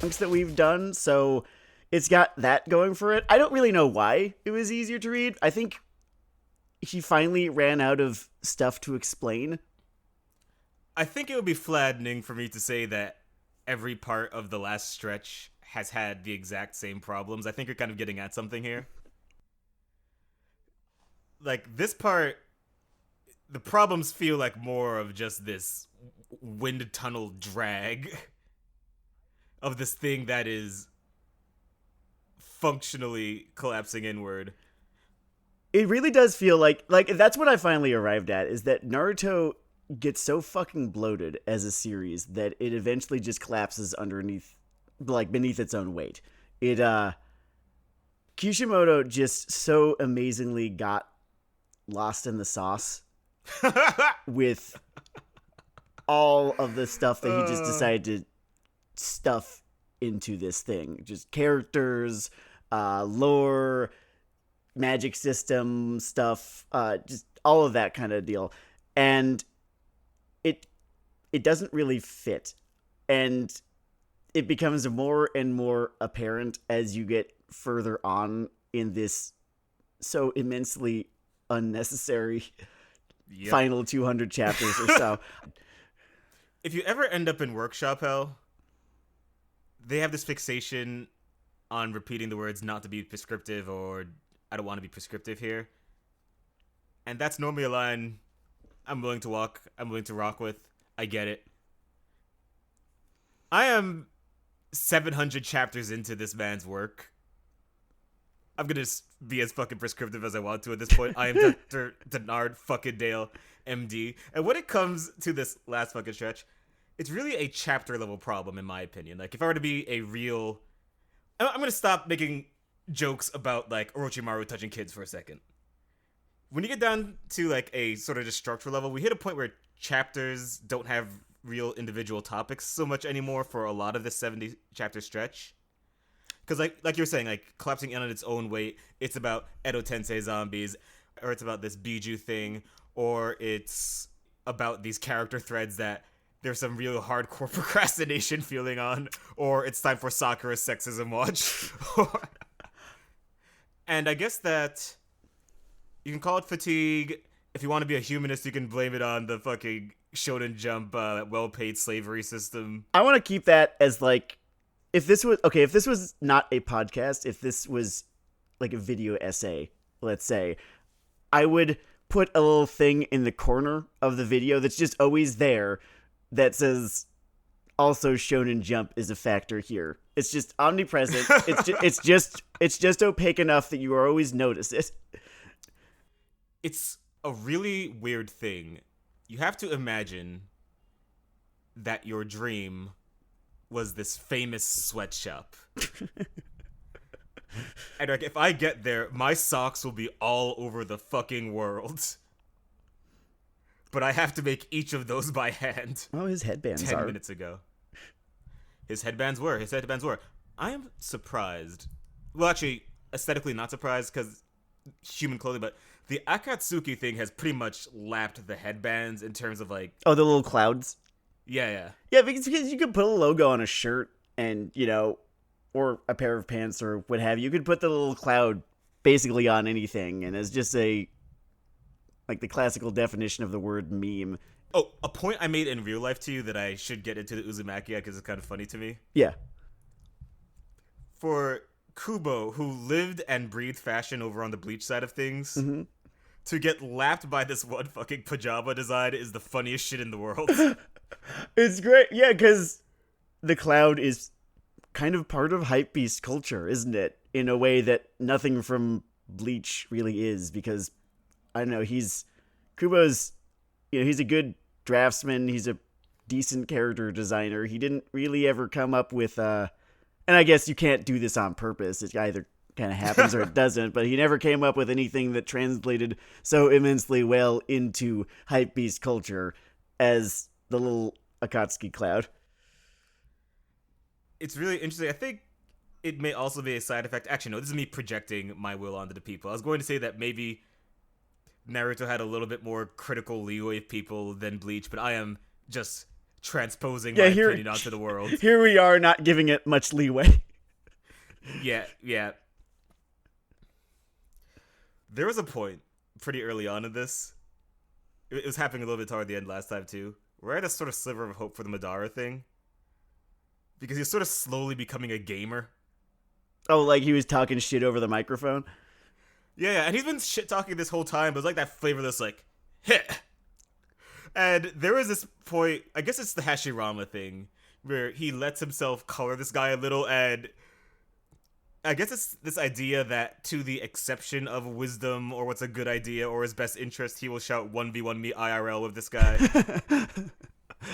chunks that we've done, so it's got that going for it. I don't really know why it was easier to read. I think he finally ran out of stuff to explain. I think it would be flattening for me to say that every part of the last stretch has had the exact same problems. I think you're kind of getting at something here. Like, this part, the problems feel like more of just this wind tunnel drag of this thing that is functionally collapsing inward. It really does feel like that's what I finally arrived at, is that Naruto gets so fucking bloated as a series that it eventually just collapses underneath, like, beneath its own weight. Kishimoto just so amazingly got lost in the sauce with all of the stuff that he just decided to stuff into this thing. Just characters, lore, magic system stuff, just all of that kind of deal. And it doesn't really fit. And it becomes more and more apparent as you get further on in this so immensely unnecessary final 200 chapters or so. If you ever end up in workshop hell, they have this fixation on repeating the words not to be prescriptive or I don't want to be prescriptive here. And that's normally a line I'm willing to rock with. I get it. I am 700 chapters into this man's work. I'm gonna be as fucking prescriptive as I want to at this point. I am Dr. Denard fucking Dale, MD. And when it comes to this last fucking stretch, it's really a chapter level problem in my opinion. Like, if I were to be a real... I'm gonna stop making jokes about, like, Orochimaru touching kids for a second. When you get down to, like, a sort of just structural level, we hit a point where chapters don't have real individual topics so much anymore for a lot of this 70 chapter stretch. Because like you're saying, like, collapsing in on its own weight, it's about Edo Tensei zombies, or it's about this Biju thing, or it's about these character threads that there's some real hardcore procrastination feeling on, or it's time for Sakura's sexism watch. And I guess that you can call it fatigue. If you want to be a humanist, you can blame it on the fucking Shonen Jump well-paid slavery system. I want to keep that as, like, if this was not a podcast, if this was like a video essay, let's say, I would put a little thing in the corner of the video that's just always there that says also Shonen Jump is a factor here. It's just omnipresent. It's just opaque enough that you always notice it. It's a really weird thing. You have to imagine that your dream was this famous sweatshop. And, like, if I get there, my socks will be all over the fucking world. But I have to make each of those by hand. Oh, his headbands 10 minutes ago. His headbands were. I am surprised. Well, actually, aesthetically not surprised, because human clothing, but the Akatsuki thing has pretty much lapped the headbands in terms of, like... Oh, the little clouds? Yeah. Yeah, because you could put a logo on a shirt and, or a pair of pants or what have you. You could put the little cloud basically on anything, and it's just the classical definition of the word meme. Oh, a point I made in real life to you that I should get into the Uzumakiad because it's kind of funny to me. Yeah. For Kubo, who lived and breathed fashion over on the Bleach side of things, to get lapped by this one fucking pajama design is the funniest shit in the world. It's great. Yeah, because the cloud is kind of part of hypebeast culture, isn't it? In a way that nothing from Bleach really is, because, I don't know, Kubo's, he's a good draftsman, he's a decent character designer. He didn't really ever come up with, and I guess you can't do this on purpose, it either kind of happens or it doesn't, but he never came up with anything that translated so immensely well into hypebeast culture as the little Akatsuki cloud. It's really interesting. I think it may also be a side effect. Actually, no, this is me projecting my will onto the people. I was going to say that maybe Naruto had a little bit more critical leeway of people than Bleach, but I am just transposing Yeah, my here- opinion onto the world. Here we are, not giving it much leeway. Yeah. There was a point pretty early on in this. It was happening a little bit toward the end last time too, where I had a sort of sliver of hope for the Madara thing. Because he's sort of slowly becoming a gamer. Oh, like he was talking shit over the microphone? Yeah, and he's been shit talking this whole time, but it's like that flavorless, like, hit. And there was this point, I guess it's the Hashirama thing, where he lets himself color this guy a little, and I guess it's this idea that to the exception of wisdom or what's a good idea or his best interest, he will shout 1v1 me IRL with this guy.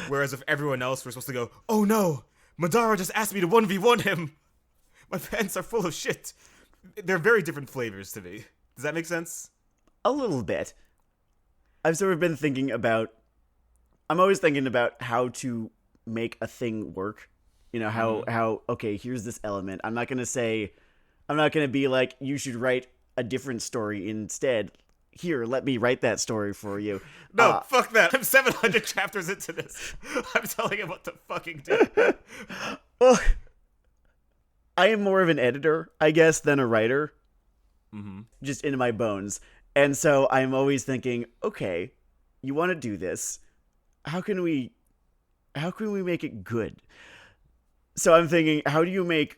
Whereas if everyone else were supposed to go, oh no, Madara just asked me to 1v1 him. My pants are full of shit. They're very different flavors to me. Does that make sense? A little bit. I've sort of been thinking about... I'm always thinking about how to make a thing work. You know, how okay, here's this element. I'm not going to be like, you should write a different story instead. Here, let me write that story for you. No, fuck that. I'm 700 chapters into this. I'm telling him what to fucking do. Well, I am more of an editor, I guess, than a writer. Mm-hmm. Just in my bones. And so I'm always thinking, okay, you want to do this. How can we make it good? So I'm thinking, how do you make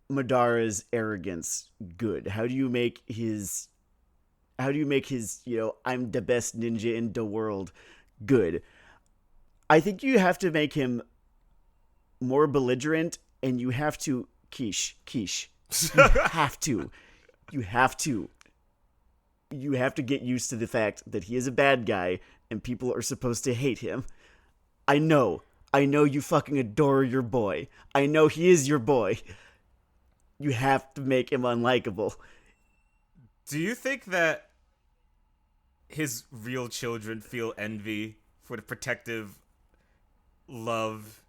Madara's arrogance good? How do you make his, I'm the best ninja in the world good? I think you have to make him more belligerent, and you have to quiche. You have to get used to the fact that he is a bad guy and people are supposed to hate him. I know you fucking adore your boy. I know he is your boy. You have to make him unlikable. Do you think that his real children feel envy for the protective love,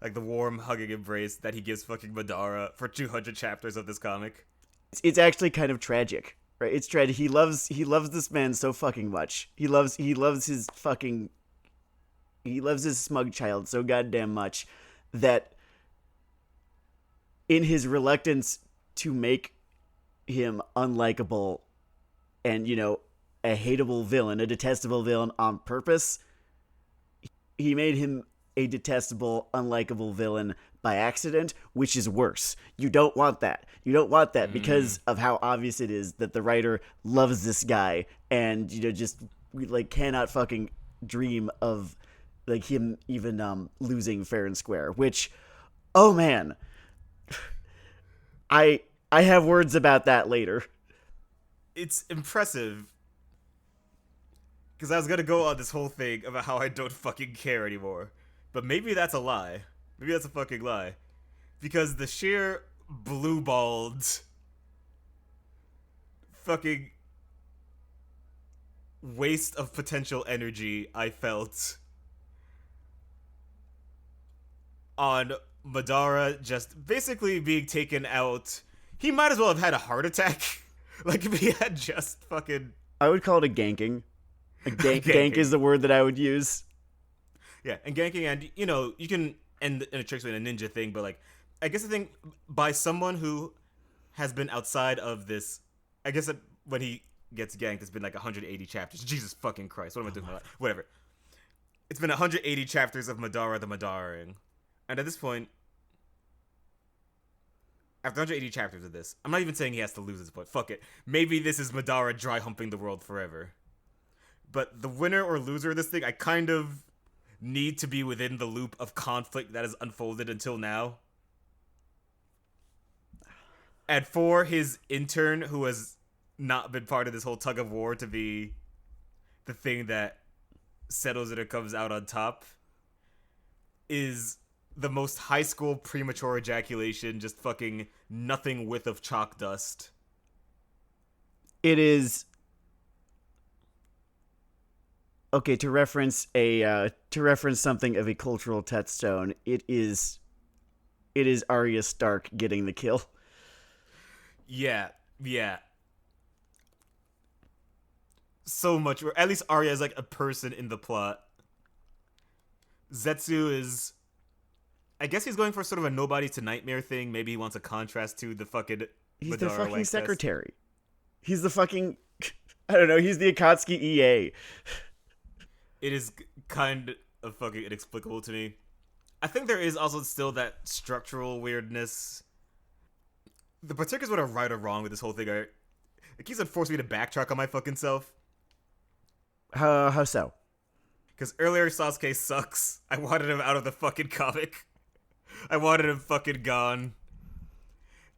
like the warm hugging embrace that he gives fucking Madara for 200 chapters of this comic? It's actually kind of tragic, right? It's tragic. He loves this man so fucking much. He loves his smug child so goddamn much that in his reluctance to make him unlikable and, a hateable villain, a detestable villain on purpose, he made him a detestable, unlikable villain by accident, which is worse. You don't want that. Because of how obvious it is that the writer loves this guy and, just cannot fucking dream of him even losing fair and square, which, oh man, I have words about that later. It's impressive. Because I was going to go on this whole thing about how I don't fucking care anymore. But maybe that's a lie. Maybe that's a fucking lie. Because the sheer blue-balled fucking waste of potential energy I felt on Madara just basically being taken out. He might as well have had a heart attack. If he had just fucking... I would call it a ganking. Gank is the word that I would use. Yeah, and ganking, and you can end in a trick with a ninja thing, but I guess the thing by someone who has been outside of this, I guess that when he gets ganked, it's been 180 chapters. Jesus fucking Christ, what am I doing? Whatever. It's been 180 chapters of Madara the Madaraing, and at this point, after 180 chapters of this, I'm not even saying he has to lose this point. Fuck it. Maybe this is Madara dry humping the world forever. But the winner or loser of this thing, I kind of need to be within the loop of conflict that has unfolded until now. And for his intern, who has not been part of this whole tug of war, to be the thing that settles it or comes out on top, is the most high school premature ejaculation, just fucking nothing width of chalk dust. It is... Okay, to reference something of a cultural touchstone, it is Arya Stark getting the kill. Yeah. So much, or at least Arya is a person in the plot. Zetsu is, I guess he's going for sort of a nobody to nightmare thing. Maybe he wants a contrast to the fucking He's their Madara fucking Wank secretary. He's the fucking, I don't know, he's the Akatsuki EA. It is kind of fucking inexplicable to me. I think there is also still that structural weirdness. The particulars what are right or wrong with this whole thing are, it keeps on forcing me to backtrack on my fucking self. How so? Because earlier Sasuke sucks. I wanted him out of the fucking comic. I wanted him fucking gone.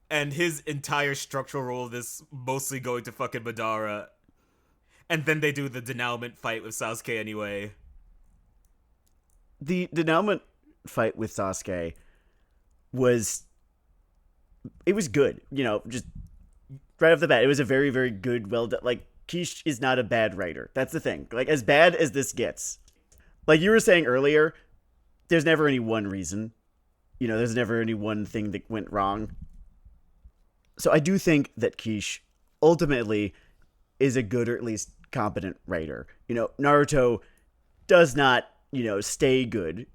And his entire structural role of this mostly going to fucking Madara. And then they do the denouement fight with Sasuke anyway. The denouement fight with Sasuke was good. You know, just right off the bat, it was a very, very good, well done. Like, Kish is not a bad writer. That's the thing. Like, as bad as this gets, like you were saying earlier, there's never any one reason. You know, there's never any one thing that went wrong. So I do think that Kish ultimately is a good or at least competent writer. You know, Naruto does not, you know, stay good.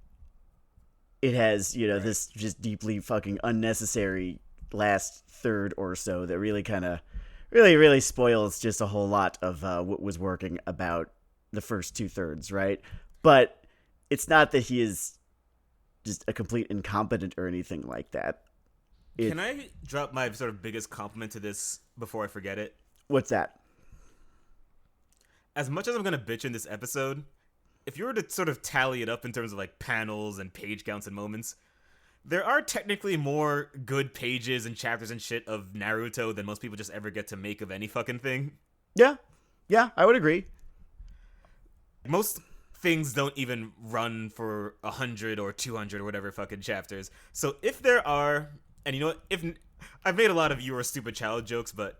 It has, you know, this just deeply fucking unnecessary last third or so that really kind of really spoils just a whole lot of what was working about the first 2/3, right? But it's not that he is just a complete incompetent or anything like that. Can I drop my sort of biggest compliment to this before I forget it? What's that? As much as I'm going to bitch in this episode, if you were to sort of tally it up in terms of like panels and page counts and moments, there are technically more good pages and chapters and shit of Naruto than most people just ever get to make of any fucking thing. Yeah, I would agree. Most things don't even run for 100 or 200 or whatever fucking chapters. So if there are, and you know what, if I've made a lot of "you're a stupid child" jokes, but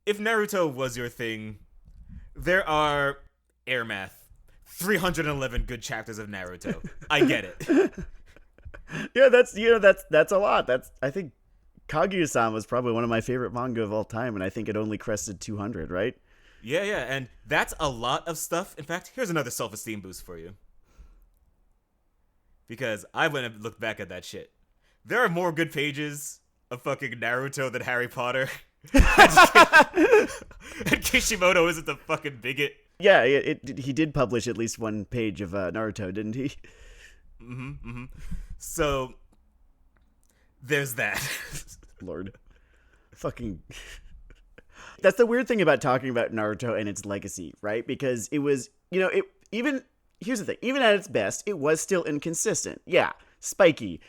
if Naruto was your thing, there are air math 311 good chapters of Naruto. I get it. Yeah, that's a lot. I think Kaguya-sama was probably one of my favorite manga of all time, and I think it only crested 200, right? Yeah, and that's a lot of stuff. In fact, here's another self-esteem boost for you. Because I went and looked back at that shit. There are more good pages of fucking Naruto than Harry Potter. And Kishimoto isn't the fucking bigot. Yeah, he did publish at least one page of Naruto, didn't he? Mm-hmm. So, there's that. Lord. Fucking... That's the weird thing about talking about Naruto and its legacy, right? Because it was, you know, here's the thing, even at its best, it was still inconsistent. Yeah, spiky.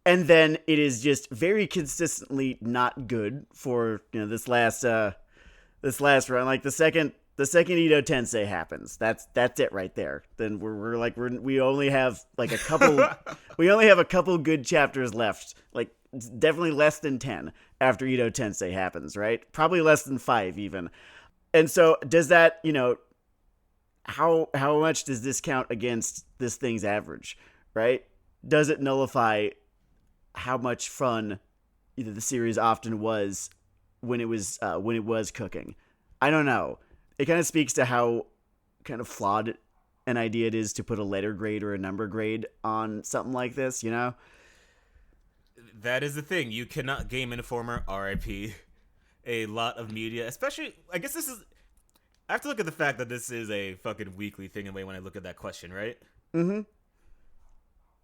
And then it is just very consistently not good for, you know, this last run. Like the second Edo Tensei happens, that's it right there. Then we only have like a couple good chapters left. Like definitely less than 10 after Edo Tensei happens, right? Probably less than 5 even. And so does that, you know, how much does this count against this thing's average, right? Does it nullify how much fun either the series often was when it was cooking? I don't know. It kind of speaks to how kind of flawed an idea it is to put a letter grade or a number grade on something like this, you know? That is the thing. You cannot Game Informer, RIP, a lot of media, especially, I guess this is, I have to look at the fact that this is a fucking weekly thing in a way when I look at that question, right? Mm-hmm.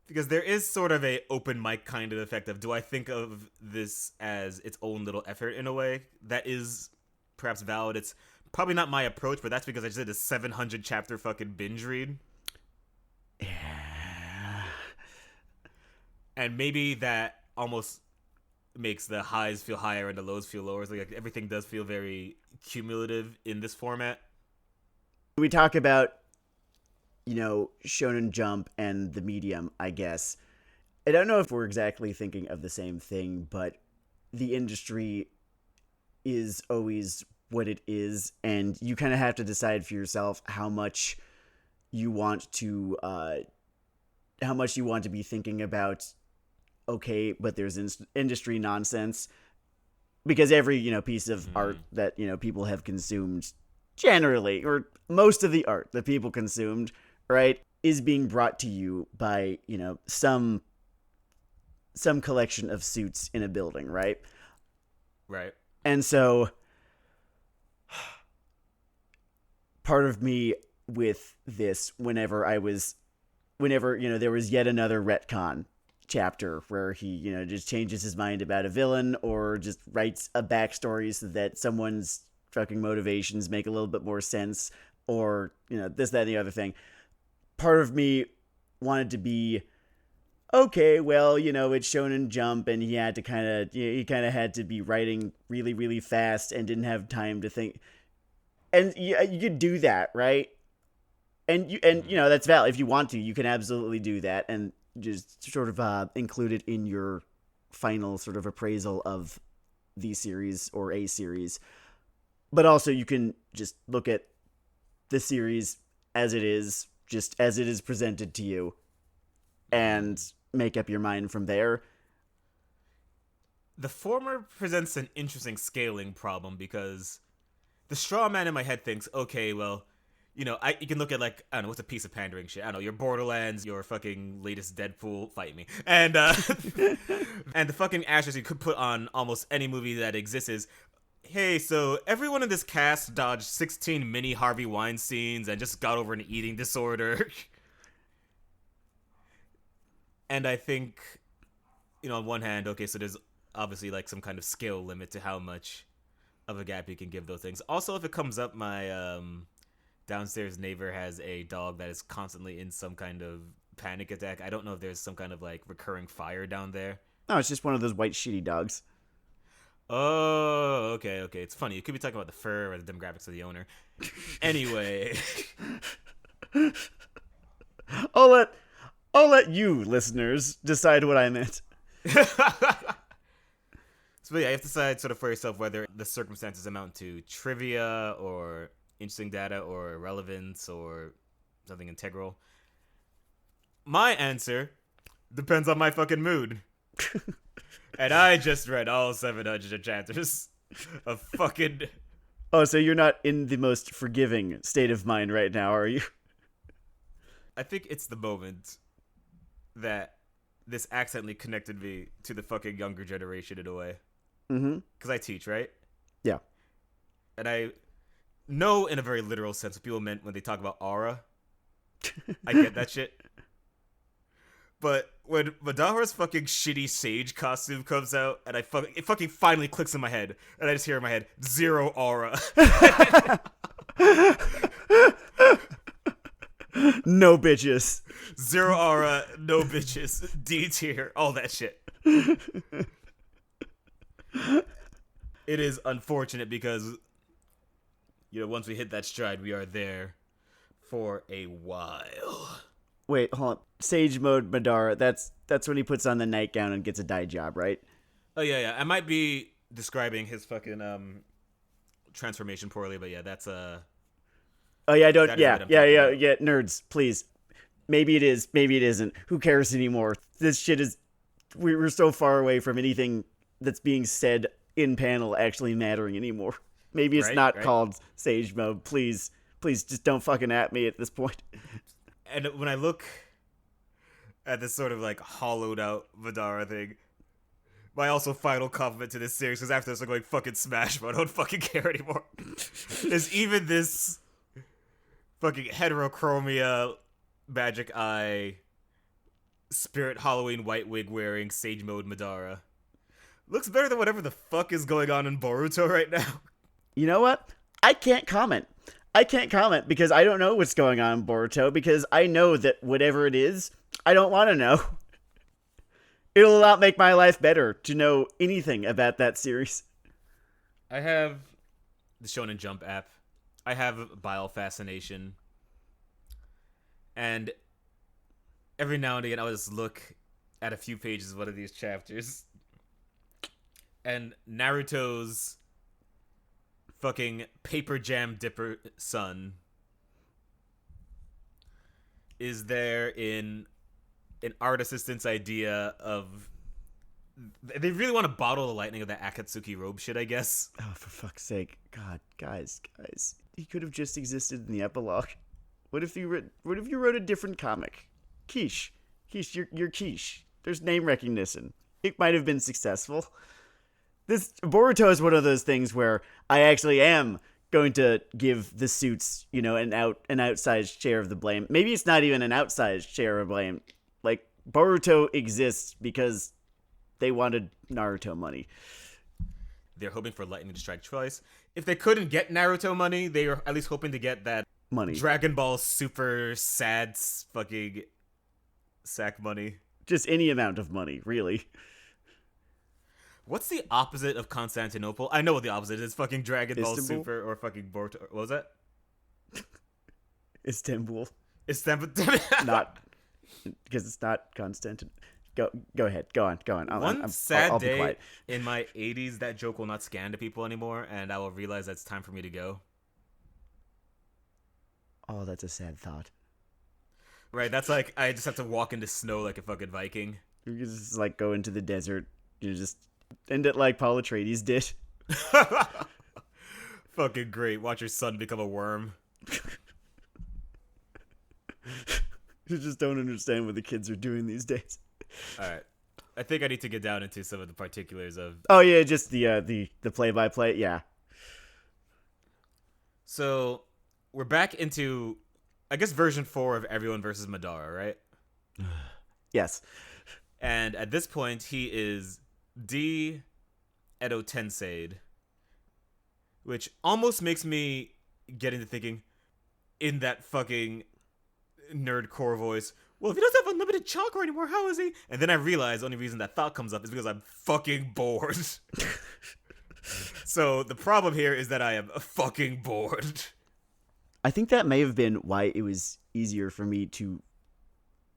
Because there is sort of a open mic kind of effect of, do I think of this as its own little effort in a way? That is perhaps valid. It's probably not my approach, but that's because I just did a 700 chapter fucking binge read. Yeah. And maybe that almost makes the highs feel higher and the lows feel lower. So like everything does feel very cumulative in this format. We talk about, you know, Shonen Jump and the medium, I guess. I don't know if we're exactly thinking of the same thing, but the industry is always what it is, and you kind of have to decide for yourself how much you want to be thinking about, okay, but there's industry nonsense, because every, you know, piece of art that, you know, people have consumed generally, or most of the art that people consumed, right, is being brought to you by, some collection of suits in a building, right? Right. And so part of me with this, whenever there was yet another retcon chapter where he, just changes his mind about a villain or just writes a backstory so that someone's fucking motivations make a little bit more sense, or, this, that, and the other thing. Part of me wanted to be, okay, well, it's Shonen Jump, and he kind of had to be writing really, really fast and didn't have time to think. And you could do that, right? And that's valid. If you want to, you can absolutely do that and just sort of include it in your final sort of appraisal of the series or a series. But also, you can just look at the series as it is, just as it is presented to you, and make up your mind from there. The former presents an interesting scaling problem because the straw man in my head thinks, okay, well, you can look at, like, I don't know, what's a piece of pandering shit? I don't know, your Borderlands, your fucking latest Deadpool, fight me. And, and the fucking ashes you could put on almost any movie that exists is, hey, so everyone in this cast dodged 16 mini Harvey Weinsteins and just got over an eating disorder. And I think, on one hand, okay, so there's obviously, like, some kind of scale limit to how much of a gap you can give those things. Also, if it comes up, my downstairs neighbor has a dog that is constantly in some kind of panic attack. I don't know if there's some kind of, like, recurring fire down there. No, it's just one of those white shitty dogs. Oh, okay. It's funny. You could be talking about the fur or the demographics of the owner. Anyway. I'll let you, listeners, decide what I meant. So yeah, you have to decide sort of for yourself whether the circumstances amount to trivia or interesting data or relevance or something integral. My answer depends on my fucking mood. And I just read all 700 chapters of fucking... Oh, so you're not in the most forgiving state of mind right now, are you? I think it's the moment that this accidentally connected me to the fucking younger generation in a way. Mm-hmm. Because I teach, right? Yeah. And I know in a very literal sense what people meant when they talk about aura. I get that shit. But when Madara's fucking shitty sage costume comes out, and it fucking finally clicks in my head, and I just hear in my head, 0 aura. No bitches. 0 aura, no bitches, D tier, all that shit. It is unfortunate because, once we hit that stride, we are there for a while. Wait, hold on. Sage mode Madara, that's when he puts on the nightgown and gets a dye job, right? Oh, yeah. I might be describing his fucking transformation poorly, but yeah, that's Oh, yeah, yeah, nerds, please. Maybe it is, maybe it isn't. Who cares anymore? This shit is... We're so far away from anything that's being said in panel actually mattering anymore. Maybe it's not called Sage mode. Please, just don't fucking at me at this point. And when I look at this sort of, like, hollowed out Madara thing, my also final compliment to this series, because after this I'm going fucking Smash mode, I don't fucking care anymore, is even this fucking heterochromia, magic eye, spirit Halloween white wig wearing Sage mode Madara looks better than whatever the fuck is going on in Boruto right now. You know what? I can't comment because I don't know what's going on in Boruto, because I know that whatever it is, I don't want to know. It'll not make my life better to know anything about that series. I have the Shonen Jump app. I have Bile Fascination. And every now and again, I'll just look at a few pages of one of these chapters. And Naruto's fucking paper jam dipper son is there in an art assistant's idea of... They really want to bottle the lightning of that Akatsuki robe shit, I guess. Oh, for fuck's sake. God, guys. He could have just existed in the epilogue. What if you wrote a different comic? Quiche, you're Quiche. There's name recognition. It might have been successful. This Boruto is one of those things where I actually am going to give the suits, an outsized share of the blame. Maybe it's not even an outsized share of blame. Like, Boruto exists because they wanted Naruto money. They're hoping for lightning to strike twice. If they couldn't get Naruto money, they were at least hoping to get that money. Dragon Ball Super sad fucking sack money. Just any amount of money, really. What's the opposite of Constantinople? I know what the opposite is. Fucking Dragon Ball Istanbul? Super or fucking Boruto. What was that? Istanbul. Istanbul. Not because it's not Constantinople. Go ahead. Go on. One sad day in my 80s, that joke will not scan to people anymore, and I will realize that it's time for me to go. Oh, that's a sad thought. Right, that's like I just have to walk into snow like a fucking Viking. You can just like go into the desert. Just end it like Paul Atreides did. Fucking great. Watch your son become a worm. You just don't understand what the kids are doing these days. All right, I think I need to get down into some of the particulars of. Oh yeah, just the play-by-play. Yeah. So we're back into, I guess, version 4 of Everyone versus Madara, right? Yes. And at this point, he is D Edo Tensei, which almost makes me get into thinking in that fucking nerdcore voice, well, if he doesn't have unlimited chakra anymore, how is he? And then I realize the only reason that thought comes up is because I'm fucking bored. So the problem here is that I am fucking bored. I think that may have been why it was easier for me to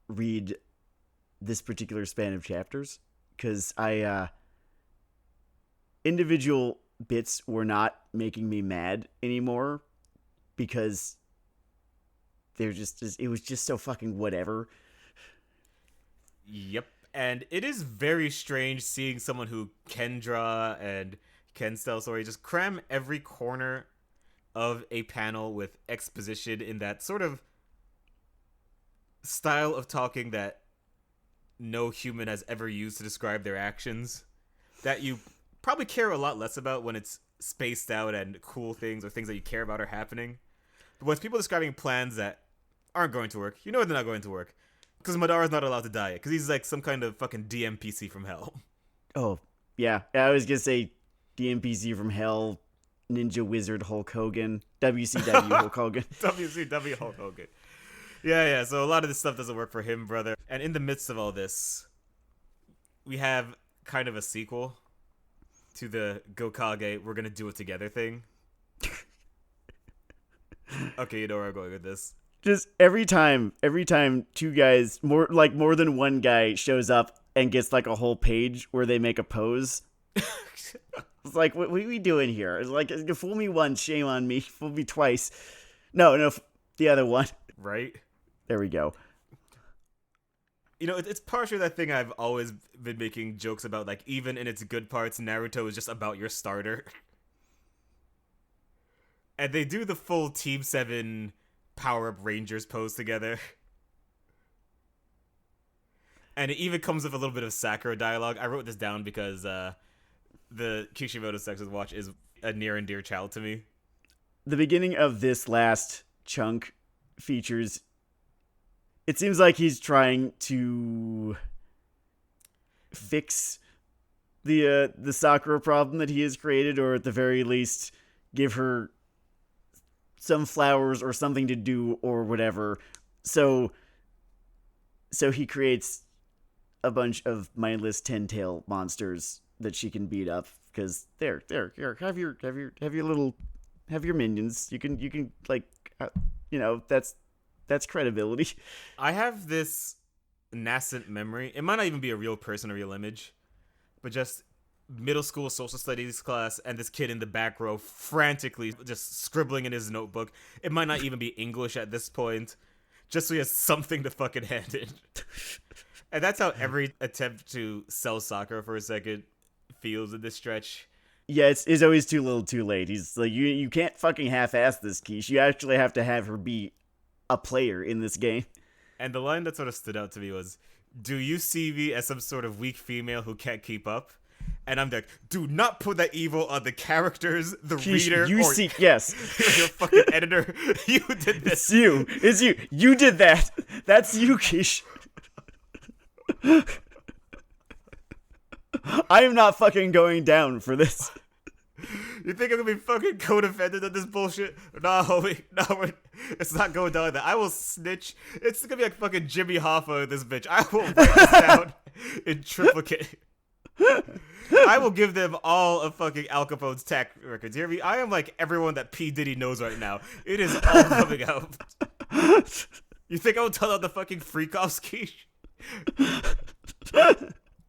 read this particular span of chapters, because individual bits were not making me mad anymore, because it was just so fucking whatever. Yep. And it is very strange seeing someone who can draw and can tell story just cram every corner of a panel with exposition in that sort of style of talking that no human has ever used to describe their actions, that you probably care a lot less about when it's spaced out and cool things or things that you care about are happening. But when it's people describing plans that aren't going to work, you know they're not going to work. Because Madara's not allowed to die because he's like some kind of fucking DMPC from hell. Oh, yeah. I was going to say DMPC from hell, Ninja Wizard Hulk Hogan, WCW Hulk Hogan. WCW Hulk Hogan. Yeah, so a lot of this stuff doesn't work for him, brother. And in the midst of all this, we have kind of a sequel to the Gokage, we're going to do it together thing. Okay, you know where I'm going with this. Just every time two guys, more than one guy shows up and gets like a whole page where they make a pose. It's like, what are we doing here? It's like, fool me once, shame on me. Fool me twice. No, the other one. Right? There we go. You know, it's partially that thing I've always been making jokes about. Like, even in its good parts, Naruto is just about your starter. And they do the full Team 7 Power-Up Rangers pose together. And it even comes with a little bit of Sakura dialogue. I wrote this down because the Kishimoto Sex's Watch is a near and dear child to me. The beginning of this last chunk features... It seems like he's trying to fix the Sakura problem that he has created, or at the very least, give her some flowers or something to do or whatever. So he creates a bunch of mindless 10-tail monsters that she can beat up, because there, have your minions. You can like, that's credibility. I have this nascent memory. It might not even be a real person or real image, but just middle school social studies class and this kid in the back row frantically just scribbling in his notebook. It might not even be English at this point, just so he has something to fucking hand in. And that's how every attempt to sell soccer for a second feels in this stretch. Yeah, it's always too little too late. He's like, you can't fucking half-ass this, Quiche. You actually have to have her be a player in this game. And the line that sort of stood out to me was, "Do you see me as some sort of weak female who can't keep up?" And I'm like, do not put that evil on the characters, the reader, or yes. your fucking editor. You did this. It's you. You did that. That's you, Kish. I am not fucking going down for this. You think I'm gonna be fucking co-defendant of this bullshit? No, homie. No, it's not going down like that. I will snitch. It's gonna be like fucking Jimmy Hoffa in this bitch. I will write this down in triplicate. I will give them all of fucking Al Capone's tax records. You hear me? I am like everyone that P. Diddy knows right now. It is all coming out. You think I will tell out the fucking freak-offs, Keish? We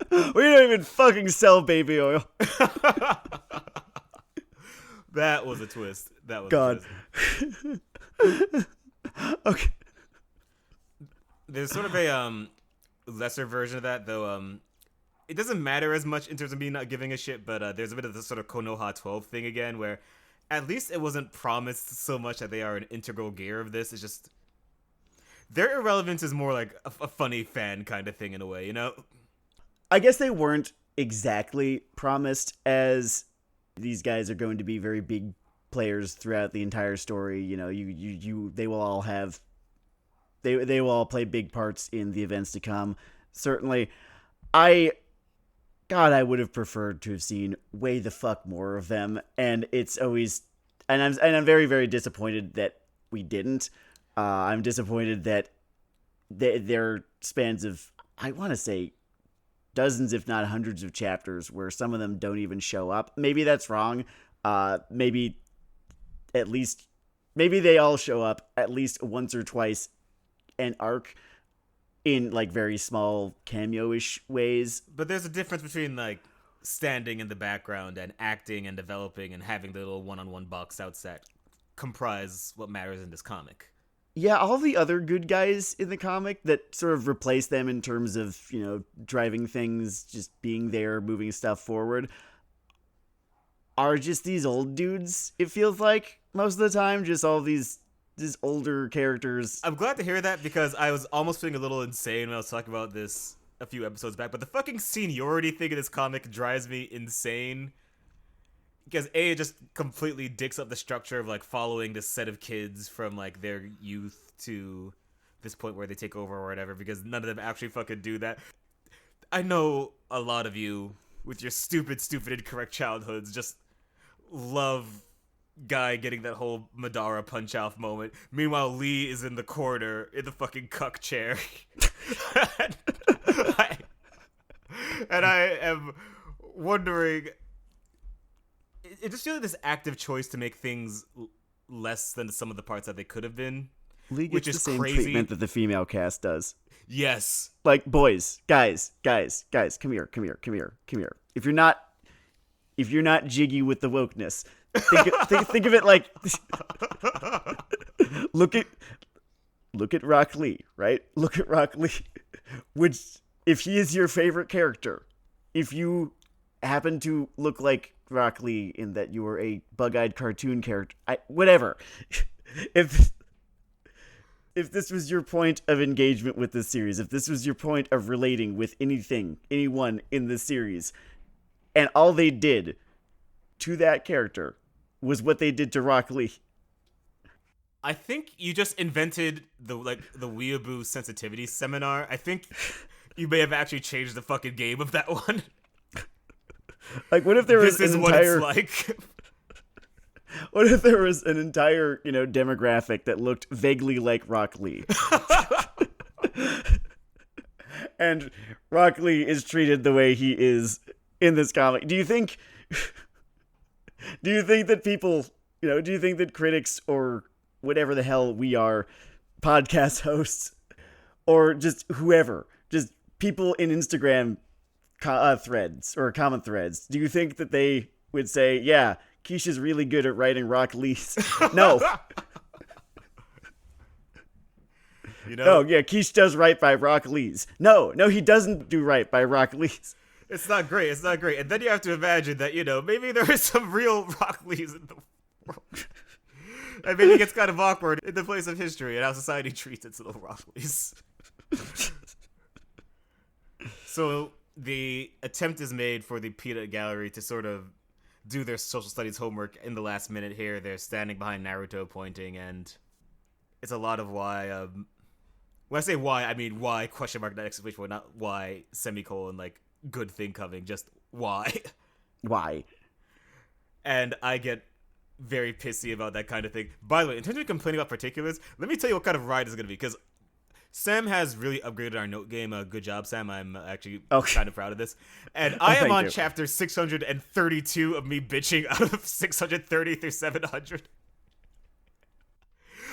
don't even fucking sell baby oil. That was a twist. That was God. A twist. Okay. There's sort of a lesser version of that, though. It doesn't matter as much in terms of me not giving a shit, but there's a bit of the sort of Konoha 12 thing again, where at least it wasn't promised so much that they are an integral gear of this. It's just their irrelevance is more like a funny fan kind of thing in a way, you know? I guess they weren't exactly promised as these guys are going to be very big players throughout the entire story. You know, they will all have they will all play big parts in the events to come. Certainly, I would have preferred to have seen way the fuck more of them, and it's always, and I'm very, very disappointed that we didn't. I'm disappointed that their spans of, I want to say, dozens, if not hundreds of chapters where some of them don't even show up. Maybe that's wrong. Maybe they all show up at least once or twice an arc in like very small cameo-ish ways. But there's a difference between like standing in the background and acting and developing and having the little one-on-one box outs that comprise what matters in this comic. Yeah, all the other good guys in the comic that sort of replace them in terms of, you know, driving things, just being there, moving stuff forward, are just these old dudes, it feels like, most of the time. Just all these older characters. I'm glad to hear that, because I was almost feeling a little insane when I was talking about this a few episodes back, but the fucking seniority thing in this comic drives me insane. Because A, it just completely dicks up the structure of like following this set of kids from like their youth to this point where they take over or whatever, because none of them actually fucking do that. I know a lot of you with your stupid incorrect childhoods just love Guy getting that whole Madara punch off moment. Meanwhile, Lee is in the corner in the fucking cuck chair. and I am wondering, it just feels like this active choice to make things less than some of the parts that they could have been. Lee gets which is the same crazy. treatment that the female cast does. Yes. Like, boys, guys, come here. If you're not jiggy with the wokeness, think of it like, look at Rock Lee, right? Look at Rock Lee, which, if he is your favorite character, if you happen to look like Rock Lee in that you are a bug-eyed cartoon character, whatever. If this was your point of engagement with this series, if this was your point of relating with anyone in this series, and all they did to that character was what they did to Rock Lee, I think you just invented the Weeaboo sensitivity seminar. I think you may have actually changed the fucking game of that one. Like, what if there was this is what it's like? What if there was an entire, demographic that looked vaguely like Rock Lee? And Rock Lee is treated the way he is in this comic. Do you think that people, do you think that critics or whatever the hell we are, podcast hosts, or just whoever, just people in Instagram threads or comment threads, do you think that they would say, yeah, Keisha's really good at writing Rock Lee's? No. Oh, yeah, Keish does write by Rock Lee's. No, he doesn't do right by Rock Lee's. It's not great. And then you have to imagine that, maybe there is some real Rock Lee's in the world. I mean, it gets kind of awkward in the place of history and how society treats its little Rocklys. So the attempt is made for the Peanut Gallery to sort of do their social studies homework in the last minute here. They're standing behind Naruto pointing, and it's a lot of why. When I say why, I mean why, question mark, not exclamation point, not why, semicolon, like, good thing coming, just why. Why? And I get very pissy about that kind of thing. By the way, in terms of complaining about particulars, let me tell you what kind of ride it's going to be, because Sam has really upgraded our note game. Good job, Sam. I'm actually kind of proud of this. And I am on chapter 632 of me bitching out of 630 through 700.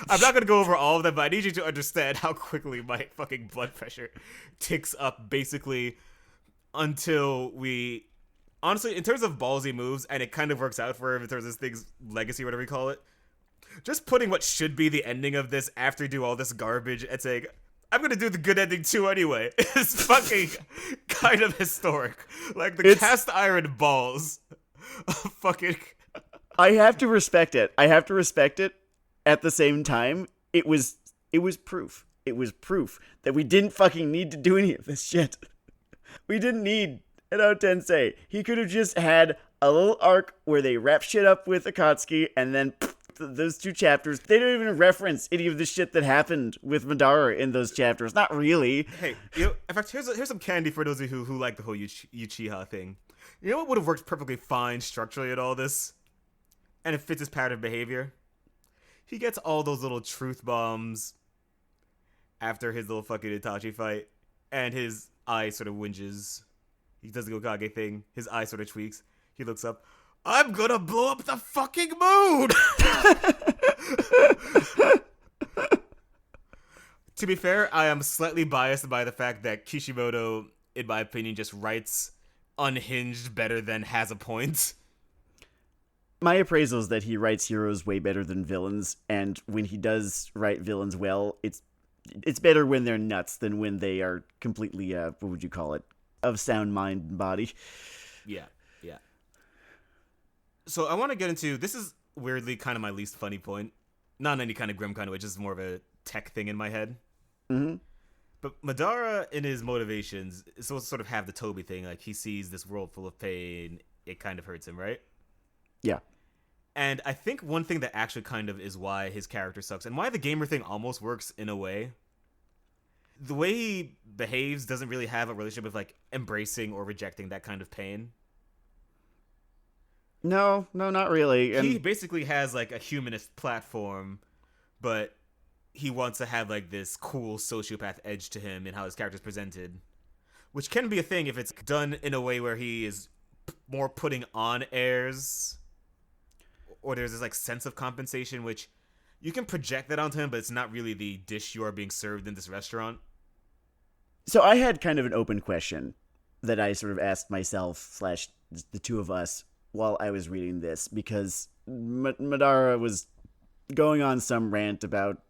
I'm not going to go over all of them, but I need you to understand how quickly my fucking blood pressure ticks up, basically, until we... Honestly, in terms of ballsy moves, and it kind of works out for him in terms of this thing's legacy, whatever you call it, just putting what should be the ending of this after you do all this garbage and saying, I'm going to do the good ending too anyway, is fucking kind of historic. Like, the cast iron balls of fucking... I have to respect it. At the same time, it was proof. It was proof that we didn't fucking need to do any of this shit. We didn't need Edo Tensei. He could have just had a little arc where they wrap shit up with Akatsuki, and then those 2 chapters, they don't even reference any of the shit that happened with Madara in those chapters. Not really. Hey, in fact, here's some candy for those of you who like the whole Uchiha thing. You know what would have worked perfectly fine structurally at all this? And it fits his pattern of behavior? He gets all those little truth bombs after his little fucking Itachi fight, and his eye sort of whinges. He does the Hokage thing. His eye sort of tweaks. He looks up. I'm gonna blow up the fucking moon! To be fair, I am slightly biased by the fact that Kishimoto, in my opinion, just writes unhinged better than has a point. My appraisal is that he writes heroes way better than villains, and when he does write villains well, it's better when they're nuts than when they are completely, what would you call it, of sound mind and body. Yeah. So I want to get into, this is weirdly kind of my least funny point. Not in any kind of grim kind of way, just more of a tech thing in my head. Mm-hmm. But Madara, in his motivations, is supposed to sort of have the Toby thing. Like, he sees this world full of pain, it kind of hurts him, right? Yeah. And I think one thing that actually kind of is why his character sucks, and why the gamer thing almost works in a way, the way he behaves doesn't really have a relationship with, like, embracing or rejecting that kind of pain. No, not really. And he basically has, like, a humanist platform, but he wants to have, like, this cool sociopath edge to him in how his character's presented, which can be a thing if it's done in a way where he is more putting on airs, or there's this, like, sense of compensation, which you can project that onto him, but it's not really the dish you are being served in this restaurant. So I had kind of an open question that I sort of asked myself / the two of us while I was reading this, because Madara was going on some rant about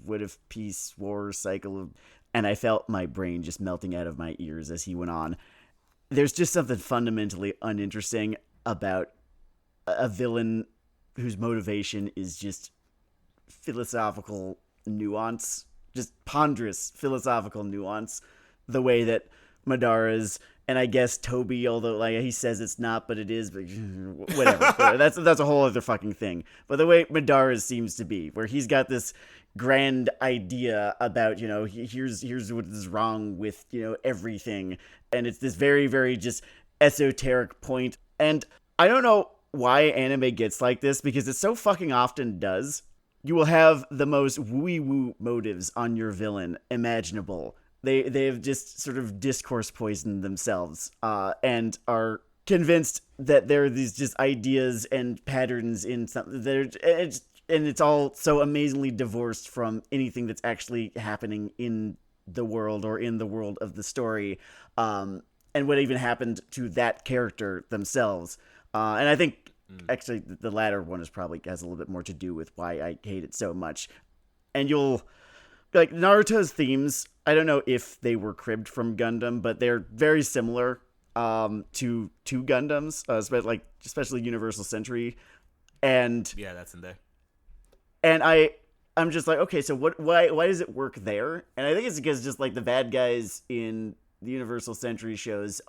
what if peace, war, cycle, and I felt my brain just melting out of my ears as he went on. There's just something fundamentally uninteresting about a villain whose motivation is just philosophical nuance, just ponderous philosophical nuance, the way that Madara's, and I guess Toby, although like he says it's not, but it is, but whatever. that's a whole other fucking thing. But the way Madara's seems to be, where he's got this grand idea about, you know, here's what is wrong with, you know, everything, and it's this very, very just esoteric point. And I don't know why anime gets like this, because it so fucking often does. You will have the most woo motives on your villain imaginable. They have just sort of discourse poisoned themselves, and are convinced that there are these just ideas and patterns in something that and it's all so amazingly divorced from anything that's actually happening in the world or in the world of the story, and what even happened to that character themselves. And I think actually the latter one is probably has a little bit more to do with why I hate it so much. And you'll like Naruto's themes, I don't know if they were cribbed from Gundam, but they're very similar to Gundams, especially Universal Century. And yeah, that's in there. And I'm just like, okay, so why does it work there? And I think it's because just like the bad guys in the Universal Century shows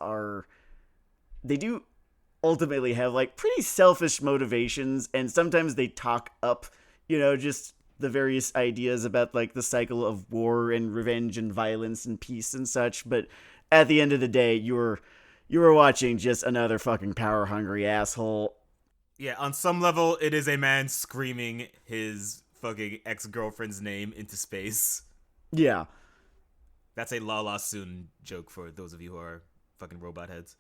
they do ultimately have like pretty selfish motivations, and sometimes they talk up, just the various ideas about like the cycle of war and revenge and violence and peace and such. But at the end of the day, you were watching just another fucking power hungry asshole. Yeah, on some level, it is a man screaming his fucking ex-girlfriend's name into space. Yeah. That's a La La Soon joke for those of you who are fucking robot heads.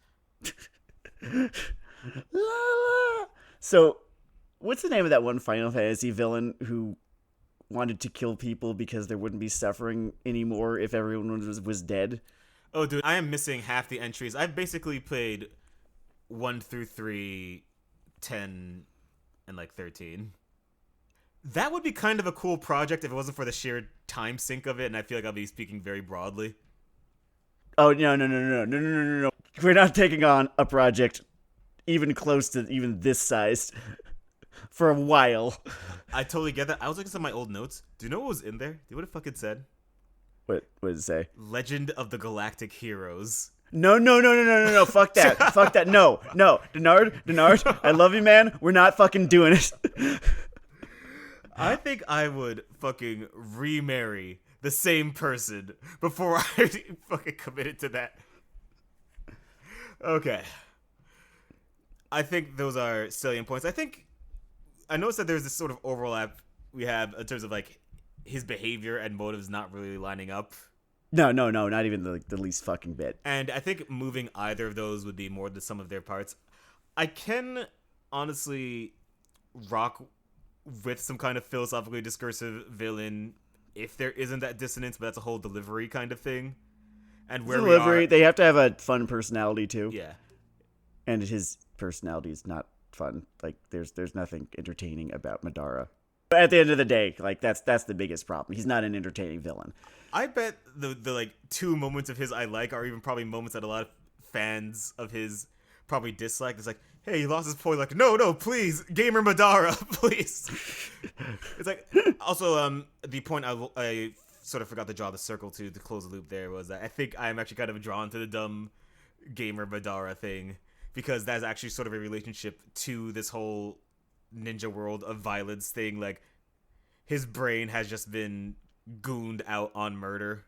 So, what's the name of that one Final Fantasy villain who wanted to kill people because there wouldn't be suffering anymore if everyone was dead? Oh, dude, I am missing half the entries. I've basically played 1 through 3, 10, and like 13. That would be kind of a cool project if it wasn't for the sheer time sink of it, and I feel like I'll be speaking very broadly. Oh, no. We're not taking on a project even close to even this size for a while. I totally get that. I was looking at some of my old notes. Do you know what was in there? Do you know what it fucking said? What did it say? Legend of the Galactic Heroes. No. Fuck that. Fuck that. No. Denard, I love you, man. We're not fucking doing it. I think I would fucking remarry the same person before I fucking committed to that. Okay. I think those are salient points. I noticed that there's this sort of overlap we have in terms of like his behavior and motives not really lining up. No, not even the least fucking bit. And I think moving either of those would be more than some of their parts. I can honestly rock with some kind of philosophically discursive villain if there isn't that dissonance, but that's a whole delivery kind of thing. And where delivery, we are, they have to have a fun personality too. yeah. And his personality is not fun. Like there's nothing entertaining about Madara. But at the end of the day, like that's the biggest problem. He's not an entertaining villain. I bet the like 2 moments of his I like are even probably moments that a lot of fans of his probably dislike. It's like, hey, he lost his point. Like, no, please, Gamer Madara, please. It's like, also, the point I sort of forgot to draw the circle to close the loop there was that I think I'm actually kind of drawn to the dumb Gamer Madara thing because that's actually sort of a relationship to this whole ninja world of violence thing. Like, his brain has just been gooned out on murder.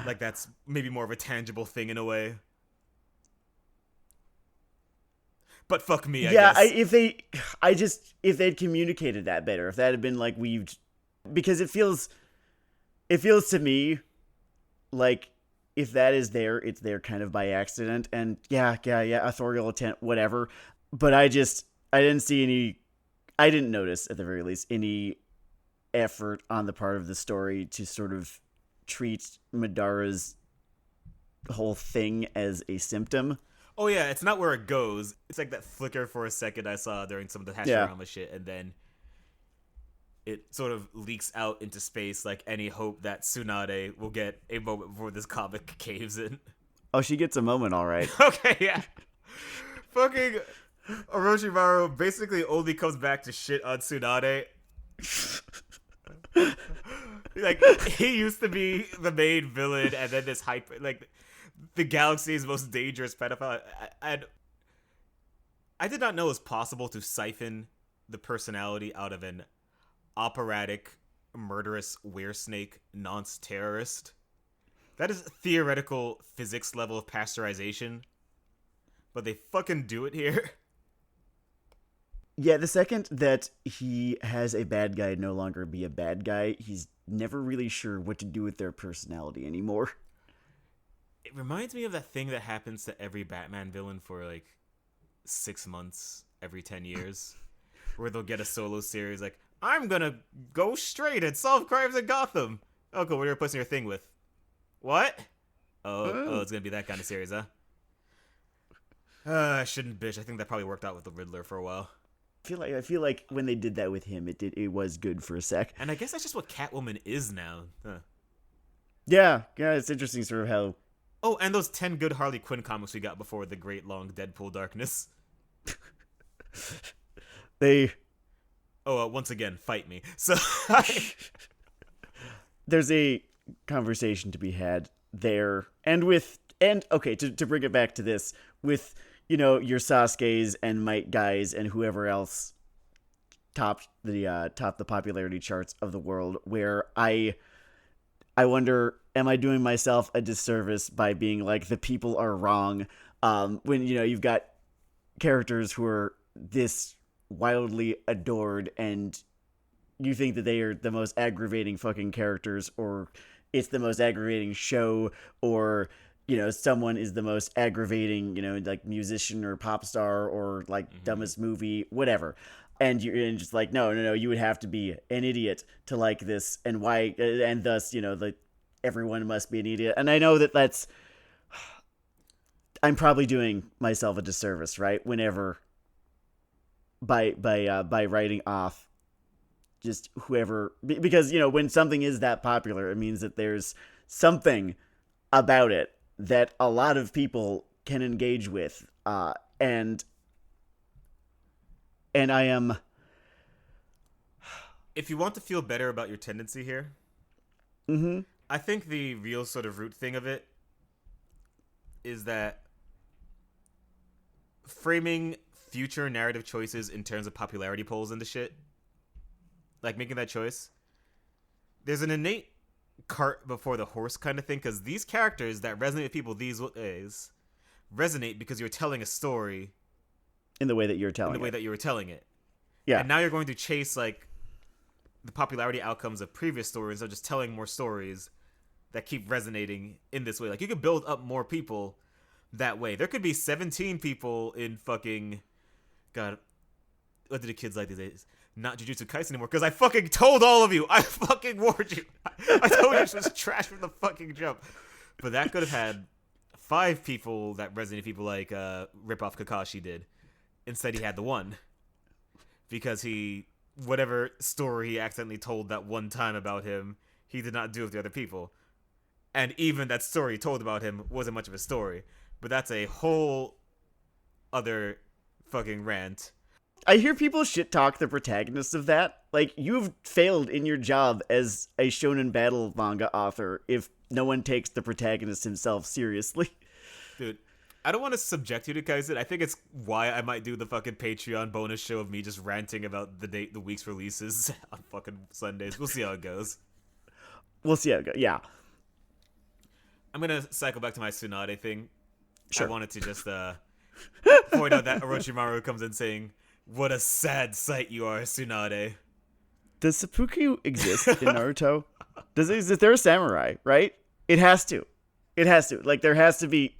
Like, that's maybe more of a tangible thing in a way. But fuck me, I guess. If they'd communicated that better, if that had been like weaved, because it feels to me like if that is there, it's there kind of by accident, and yeah, authorial intent, whatever. But I didn't see any, I didn't notice at the very least any effort on the part of the story to sort of treat Madara's whole thing as a symptom. Oh yeah, it's not where it goes. It's like that flicker for a second I saw during some of the Hashirama shit, and then it sort of leaks out into space like any hope that Tsunade will get a moment before this comic caves in. Oh, she gets a moment, all right. Okay, yeah. Fucking Orochimaru basically only comes back to shit on Tsunade. Like, he used to be the main villain, and then this hype, like, the galaxy's most dangerous pedophile. I did not know it was possible to siphon the personality out of an operatic, murderous weresnake nonce terrorist. That is theoretical physics level of pasteurization. But they fucking do it here. Yeah, the second that he has a bad guy no longer be a bad guy, he's never really sure what to do with their personality anymore. It reminds me of that thing that happens to every Batman villain for like 6 months every 10 years. Where they'll get a solo series like, I'm gonna go straight and solve crimes in Gotham. Oh, cool, what are you replacing your thing with? What? Oh, it's gonna be that kind of series, huh? I shouldn't bitch. I think that probably worked out with the Riddler for a while. I feel like when they did that with him, it was good for a sec. And I guess that's just what Catwoman is now. Huh. Yeah, it's interesting sort of how... Oh, and those 10 good Harley Quinn comics we got before the great long Deadpool darkness. They once again, fight me. So there's a conversation to be had there, and okay, to bring it back to this, with your Sasuke's and Might guys and whoever else top the popularity charts of the world, where I wonder, am I doing myself a disservice by being like, the people are wrong, when you've got characters who are this wildly adored, and you think that they are the most aggravating fucking characters, or it's the most aggravating show, or someone is the most aggravating, like musician or pop star, or like dumbest movie, whatever. And you're just like, no, you would have to be an idiot to like this, and why, and thus, everyone must be an idiot. And I know that I'm probably doing myself a disservice, right? Whenever by writing off just whoever, because when something is that popular, it means that there's something about it that a lot of people can engage with, and I am. If you want to feel better about your tendency here, I think the real sort of root thing of it is that framing future narrative choices in terms of popularity polls and the shit, like making that choice, there's an innate cart before the horse kind of thing, because these characters that resonate with people these days resonate because you're telling a story in the way that you're telling in the way that you were telling it. Yeah. And now you're going to chase like the popularity outcomes of previous stories, or just telling more stories that keep resonating in this way. Like, you could build up more people that way. There could be 17 people in fucking, God, what do the kids like these days? Not Jujutsu Kaisen anymore, because I fucking told all of you. I fucking warned you. I told you this was trash from the fucking jump. But that could have had 5 people that resonated, people like Rip-Off Kakashi did. Instead, he had the one. Because whatever story he accidentally told that one time about him, he did not do with the other people. And even that story he told about him wasn't much of a story. But that's a whole other fucking rant. I hear people shit talk the protagonists of that. Like, you've failed in your job as a shonen battle manga author if no one takes the protagonist himself seriously. Dude, I don't want to subject you to Kaisen. I think it's why I might do the fucking Patreon bonus show of me just ranting about the week's releases on fucking Sundays. We'll see how it goes. We'll see how it goes, yeah. I'm gonna cycle back to my Tsunade thing. Sure. I wanted to just point out that Orochimaru comes in saying, "What a sad sight you are, Tsunade." Does seppuku exist in Naruto? Is there a samurai, right? It has to. Like, there has to be.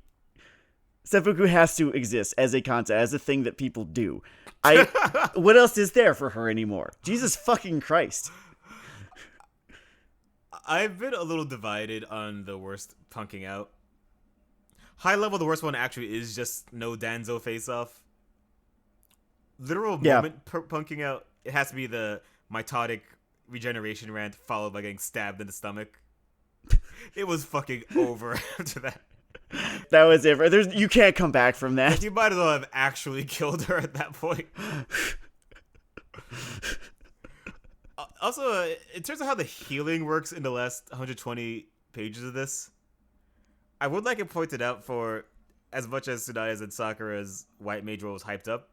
Seppuku has to exist as a concept, as a thing that people do. What else is there for her anymore? Jesus fucking Christ. I've been a little divided on the worst punking out. High level, the worst one actually is just no Danzo face-off. Literal moment punking out, it has to be the mitotic regeneration rant followed by getting stabbed in the stomach. It was fucking over after that. That was it. You can't come back from that. You might as well have actually killed her at that point. Also, in terms of how the healing works in the last 120 pages of this, I would like it pointed out, for as much as Tsunade's and Sakura's White Mage role was hyped up,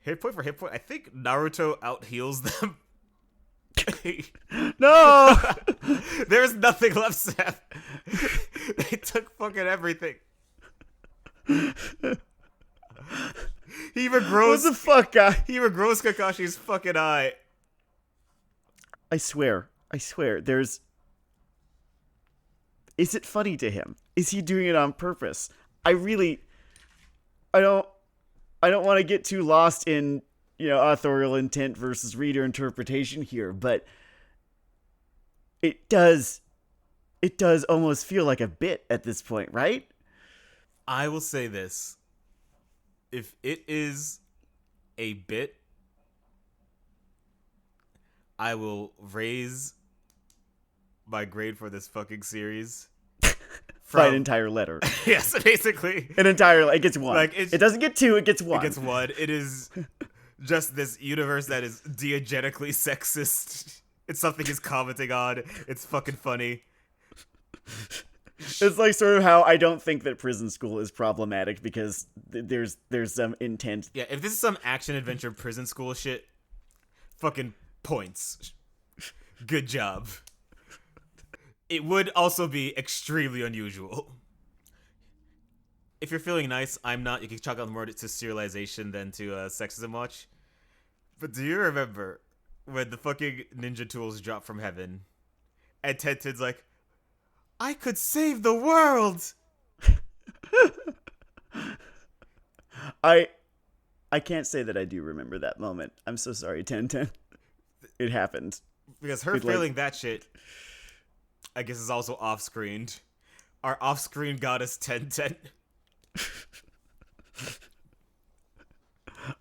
hit point for hit point, I think Naruto out-heals them. No! There's nothing left, Seth. They took fucking everything. He even grows... What the fuck, guy? He even grows Kakashi's fucking eye. I swear, there's... Is it funny to him? Is he doing it on purpose? I don't want to get too lost in, authorial intent versus reader interpretation here, but it does almost feel like a bit at this point, right? I will say this. If it is a bit, I will raise my grade for this fucking series by an entire letter. Yes, basically. It gets 1. Like, it doesn't get 2, it gets 1. It gets 1. It is Just this universe that is diegetically sexist. It's something he's commenting on. It's fucking funny. It's like sort of how I don't think that prison school is problematic because there's some intent. Yeah, if this is some action adventure prison school shit, fucking points. Good job. It would also be extremely unusual. If you're feeling nice, I'm not. You can chalk out more to serialization than to sexism watch. But do you remember when the fucking ninja tools drop from heaven and Tenten's like, I could save the world! I can't say that I do remember that moment. I'm so sorry, Tenten. It happened. Because her feeling that shit, I guess, is also off-screened. Our off-screen goddess Tenten.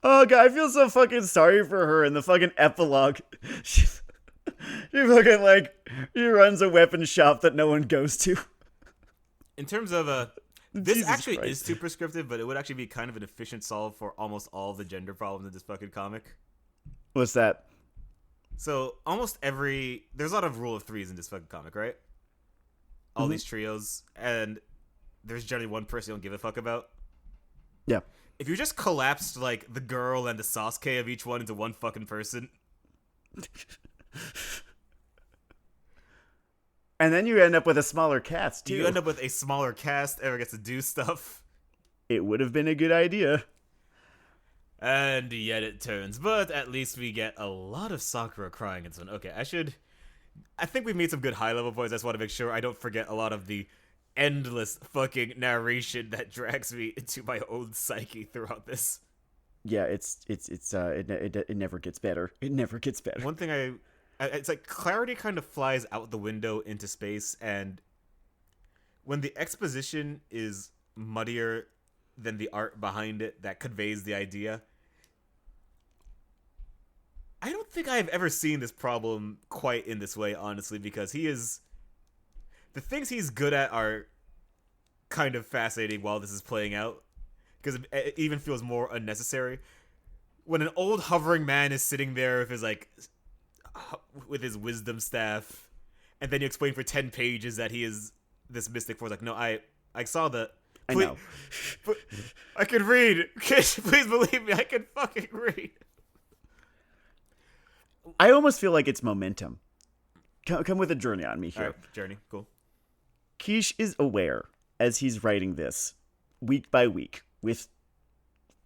Oh god, I feel so fucking sorry for her in the fucking epilogue. She fucking like, she runs a weapon shop that no one goes to. In terms of this Jesus actually Christ. is too prescriptive, but it would actually be kind of an efficient solve for almost all the gender problems in this fucking comic. What's that? So almost there's a lot of rule of threes in this fucking comic, right? All these trios, and there's generally one person you don't give a fuck about. Yeah. If you just collapsed like the girl and the Sasuke of each one into one fucking person, And then you end up with a smaller cast too. you end up with a smaller cast. Everyone gets to do stuff, It would have been a good idea. and yet it turns. But at least we get a lot of Sakura crying and so on. Okay, I think we made some good high level points. I just want to make sure I don't forget a lot of the endless fucking narration that drags me into my own psyche throughout this. Yeah, it never gets better. It never gets better. One thing it's like clarity kind of flies out the window into space, and when the exposition is muddier than the art behind it that conveys the idea, I don't think I've ever seen this problem quite in this way, honestly, because the things he's good at are kind of fascinating while this is playing out, because it even feels more unnecessary. When an old hovering man is sitting there with his wisdom staff, and then you explain for 10 pages that he is this mystic force, like, no, I saw the... I know. I can read. Please believe me, I can fucking read. I almost feel like it's momentum. Come with a journey on me here. Alright, journey, cool. Quiche is aware, as he's writing this, week by week, with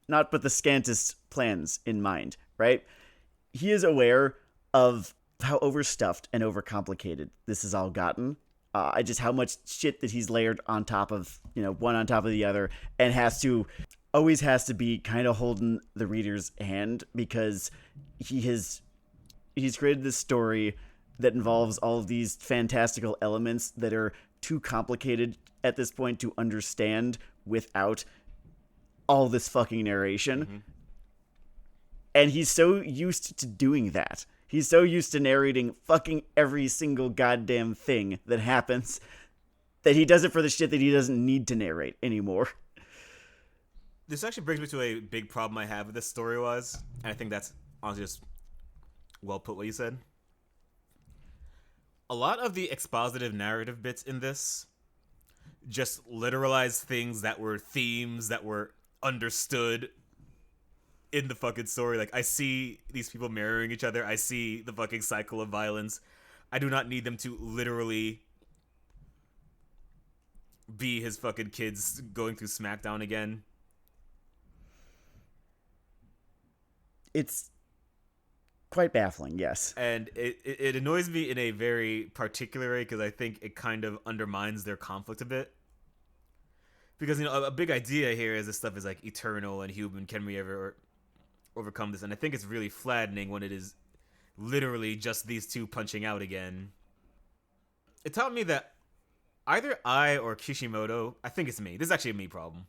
not but the scantest plans in mind, right? He is aware of how overstuffed and overcomplicated this has all gotten. Just how much shit that he's layered on top of, one on top of the other, and always has to be kind of holding the reader's hand, because he's created this story that involves all of these fantastical elements that are too complicated at this point to understand without all this fucking narration. Mm-hmm. And he's so used to doing that. He's so used to narrating fucking every single goddamn thing that happens that he does it for the shit that he doesn't need to narrate anymore. This actually brings me to a big problem I have with this story-wise, and I think that's honestly just well put what you said. A lot of the expositive narrative bits in this just literalize things that were themes that were understood in the fucking story. Like, I see these people mirroring each other. I see the fucking cycle of violence. I do not need them to literally be his fucking kids going through SmackDown again. It's quite baffling, yes. And it annoys me in a very particular way, because I think it kind of undermines their conflict a bit. Because, a big idea here is this stuff is, like, eternal and human. Can we ever overcome this? And I think it's really flattening when it is literally just these two punching out again. It taught me that either I or Kishimoto, I think it's me. This is actually a me problem.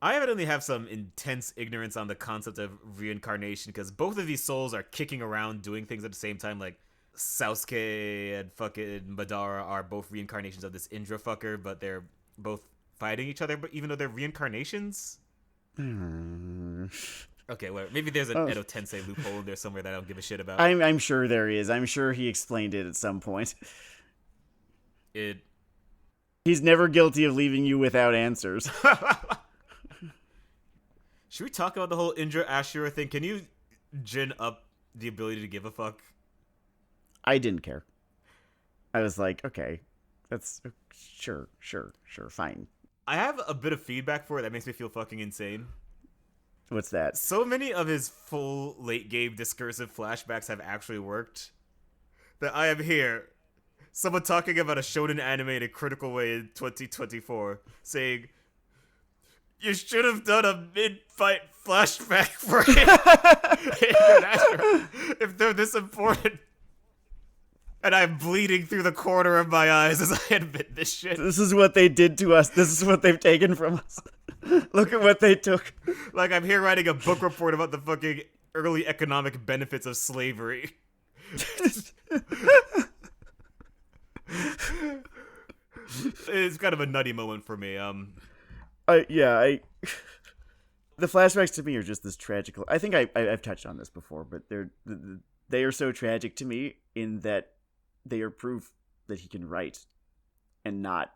I evidently have some intense ignorance on the concept of reincarnation, because both of these souls are kicking around doing things at the same time. Like, Sasuke and fucking Madara are both reincarnations of this Indra fucker, but they're both fighting each other, but even though they're reincarnations. Okay, well, maybe there's an Edo Tensei loophole in there somewhere that I don't give a shit about. I'm sure there is. I'm sure he explained it at some point. He's never guilty of leaving you without answers. Should we talk about the whole Indra Ashura thing? Can you gin up the ability to give a fuck? I didn't care. I was like, okay, that's sure, fine. I have a bit of feedback for it that makes me feel fucking insane. What's that? So many of his full late game discursive flashbacks have actually worked that I am here, someone talking about a shonen anime in a critical way in 2024, saying, "You should have done a mid-fight flashback for it if they're this important." And I'm bleeding through the corner of my eyes as I admit this shit. This is what they did to us. This is what they've taken from us. Look at what they took. Like I'm here writing a book report about the fucking early economic benefits of slavery. It's kind of a nutty moment for me. The flashbacks to me are just this tragic. I think I've touched on this before, but they are so tragic to me in that they are proof that he can write and not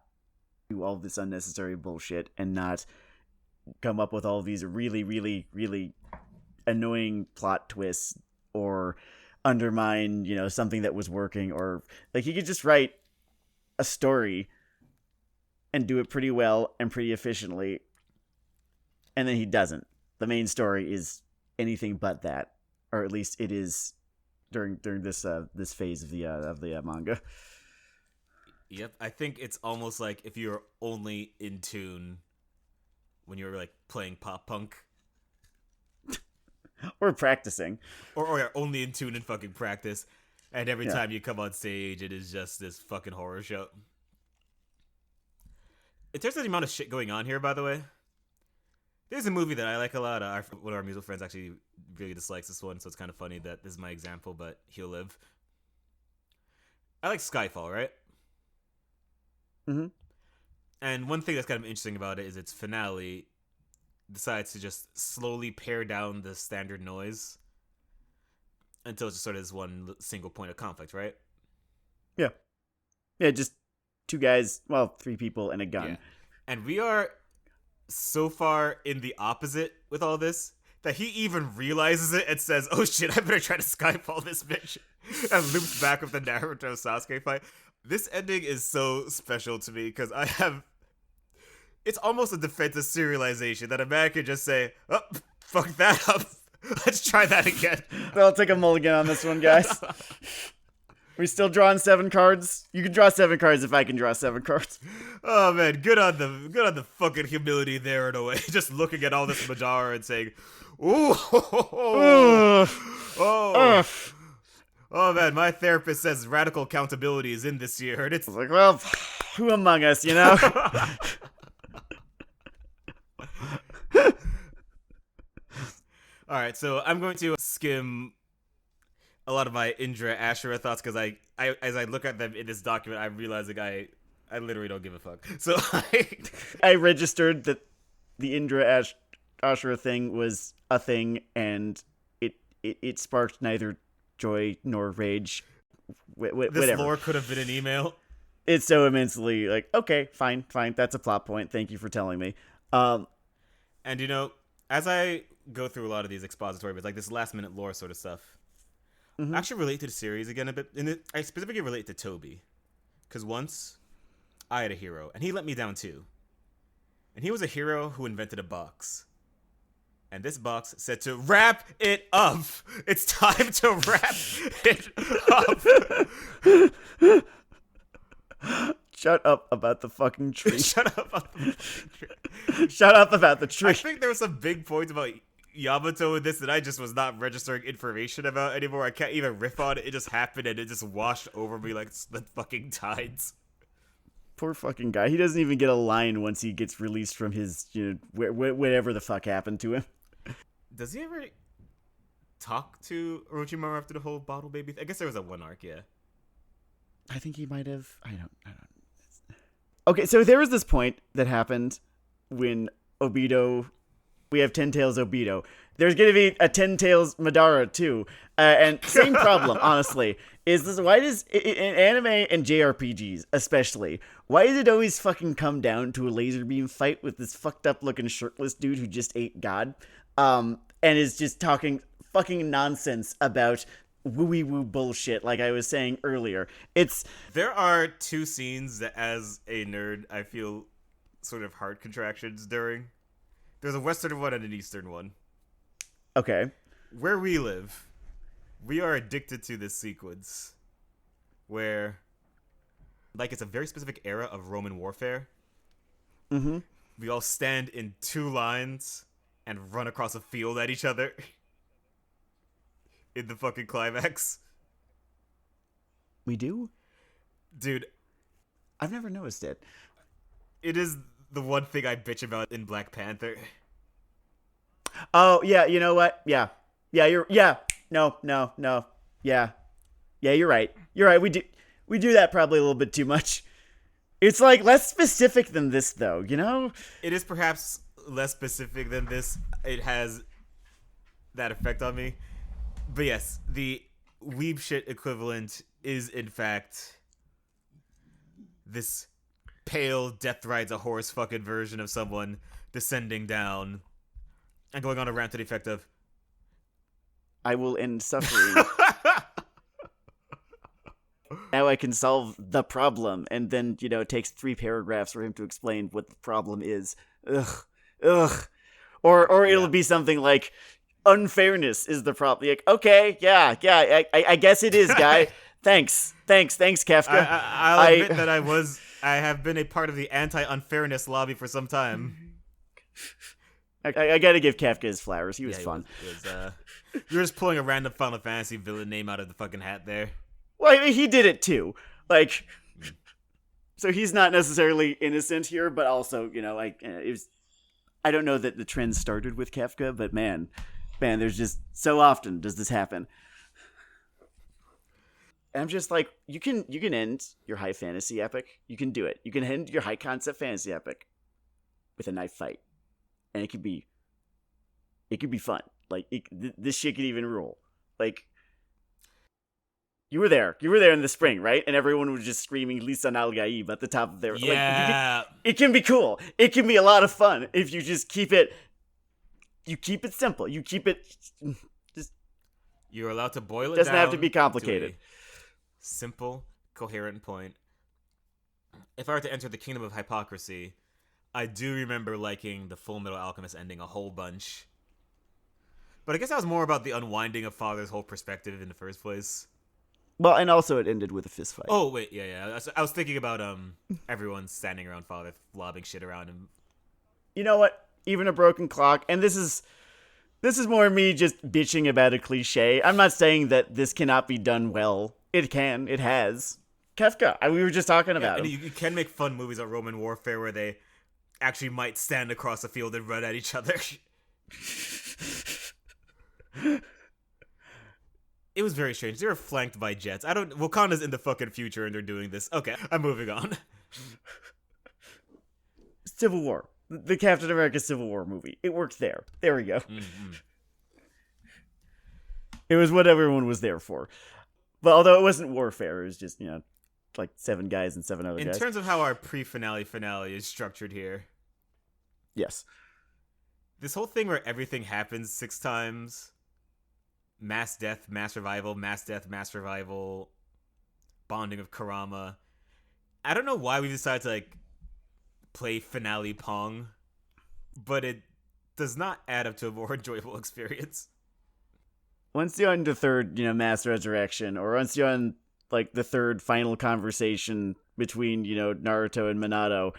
do all this unnecessary bullshit and not come up with all these really, really, really annoying plot twists or undermine, something that was working, or like he could just write a story and do it pretty well and pretty efficiently, and then he doesn't. The main story is anything but that, or at least it is during this phase of the manga. Yep, I think it's almost like if you're only in tune when you're like playing pop punk. Or practicing. Or you're only in tune in fucking practice, and every time you come on stage, it is just this fucking horror show. In terms of the amount of shit going on here, by the way, there's a movie that I like a lot. One of our mutual friends actually really dislikes this one, so it's kind of funny that this is my example, but he'll live. I like Skyfall, right? Mm-hmm. And one thing that's kind of interesting about it is its finale decides to just slowly pare down the standard noise until it's just sort of this one single point of conflict, right? Yeah. Yeah, just two guys, well, three people and a gun. Yeah. And we are so far in the opposite with all this that he even realizes it and says, "Oh shit, I better try to Skyfall this bitch," and loops back with the Naruto Sasuke fight. This ending is so special to me because it's almost a defense of serialization that a man could just say, "Oh, fuck that up. Let's try that again." I'll take a mulligan on this one, guys. We still drawing 7 cards? You can draw 7 cards if I can draw 7 cards. Oh man, good on the fucking humility there in a way. Just looking at all this Madara and saying, "Ooh, oh man, my therapist says radical accountability is in this year." And it's like, well, who among us, you know? All right, so I'm going to skim a lot of my Indra Ashura thoughts because I as I look at them in this document, I'm realizing I literally don't give a fuck. So I registered that the Indra Ashura thing was a thing, and it sparked neither joy nor rage. This whatever. lore could have been an email. It's so immensely like, okay, fine, that's a plot point. Thank you for telling me. And as I go through a lot of these expository bits, like this last minute lore sort of stuff, I actually relate to the series again a bit. I specifically relate to Toby, because once I had a hero, and he let me down too. And he was a hero who invented a box. And this box said to wrap it up. It's time to wrap it up. Shut up about the fucking tree. Shut up about the fucking tree. Shut up about the tree. I think there were some big points about Yamato in this that I just was not registering information about anymore. I can't even riff on it. It just happened and it just washed over me like the fucking tides. Poor fucking guy. He doesn't even get a line once he gets released from his, whatever the fuck happened to him. Does he ever talk to Orochimaru after the whole bottle baby I guess there was that one arc, yeah. I think he might have. I don't. Okay, so there was this point that happened when Obito we have Ten Tails Obito. There's gonna be a Ten Tails Madara too, and same problem. Honestly, is this why does in anime and JRPGs especially, why does it always fucking come down to a laser beam fight with this fucked up looking shirtless dude who just ate God, and is just talking fucking nonsense about wooey woo bullshit like I was saying earlier. There are two scenes that, as a nerd, I feel sort of heart contractions during. There's a Western one and an Eastern one. Okay. Where we live, we are addicted to this sequence where, like, it's a very specific era of Roman warfare. Mm-hmm. We all stand in two lines and run across a field at each other in the fucking climax. We do? Dude, I've never noticed it. it is the one thing I bitch about in Black Panther. Oh, yeah, you know what? Yeah. No. Yeah. Yeah, you're right. We do that probably a little bit too much. It's like less specific than this though, you know? It is perhaps less specific than this. It has that effect on me. But yes, the weeb shit equivalent is in fact this pale death rides a horse fucking version of someone descending down and going on a rant to the effect of, I will end suffering. Now I can solve the problem. And then, it takes 3 paragraphs for him to explain what the problem is. Ugh. Or it'll be something like, unfairness is the problem. Like, okay, yeah, I guess it is, guy. Thanks, Kafka. I'll admit that I have been a part of the anti-unfairness lobby for some time. I gotta give Kafka his flowers. He was fun. You're just pulling a random Final Fantasy villain name out of the fucking hat there. Well, I mean, he did it too. Like, so he's not necessarily innocent here, but also, it was. I don't know that the trend started with Kafka, but man, there's just so often does this happen. And I'm just like, you can end your high fantasy epic. You can do it. You can end your high concept fantasy epic with a knife fight, and it could be fun. Like this shit could even rule. Like, you were there in the spring, right? And everyone was just screaming Lisan Al Gaib at the top of their. Yeah, like, it can be cool. It can be a lot of fun if you just keep it. You keep it simple. You keep it. Just. You're allowed to boil it. Doesn't down have to be complicated. To a simple, coherent point. If I were to enter the kingdom of hypocrisy, I do remember liking the Full Metal Alchemist ending a whole bunch. But I guess that was more about the unwinding of Father's whole perspective in the first place. Well, and also it ended with a fist fight. Oh, wait, yeah. I was thinking about everyone standing around Father, lobbing shit around him. You know what? Even a broken clock, and this is more me just bitching about a cliche. I'm not saying that this cannot be done well. It can. It has. Kafka, we were just talking about him. You can make fun movies of Roman warfare where they actually might stand across the field and run at each other. It was very strange. They were flanked by jets. Wakanda's in the fucking future and they're doing this. Okay, I'm moving on. Civil War. The Captain America Civil War movie. It worked there. There we go. Mm-hmm. It was what everyone was there for. But although it wasn't warfare, it was just, like 7 guys and 7 other guys. In terms of how our pre-finale is structured here. Yes. This whole thing where everything happens 6 times. Mass death, mass revival, mass death, mass revival, bonding of Kurama. I don't know why we decided to play finale Pong, but it does not add up to a more enjoyable experience. Once you're on the third, mass resurrection, or once you're on the third final conversation between, Naruto and Minato,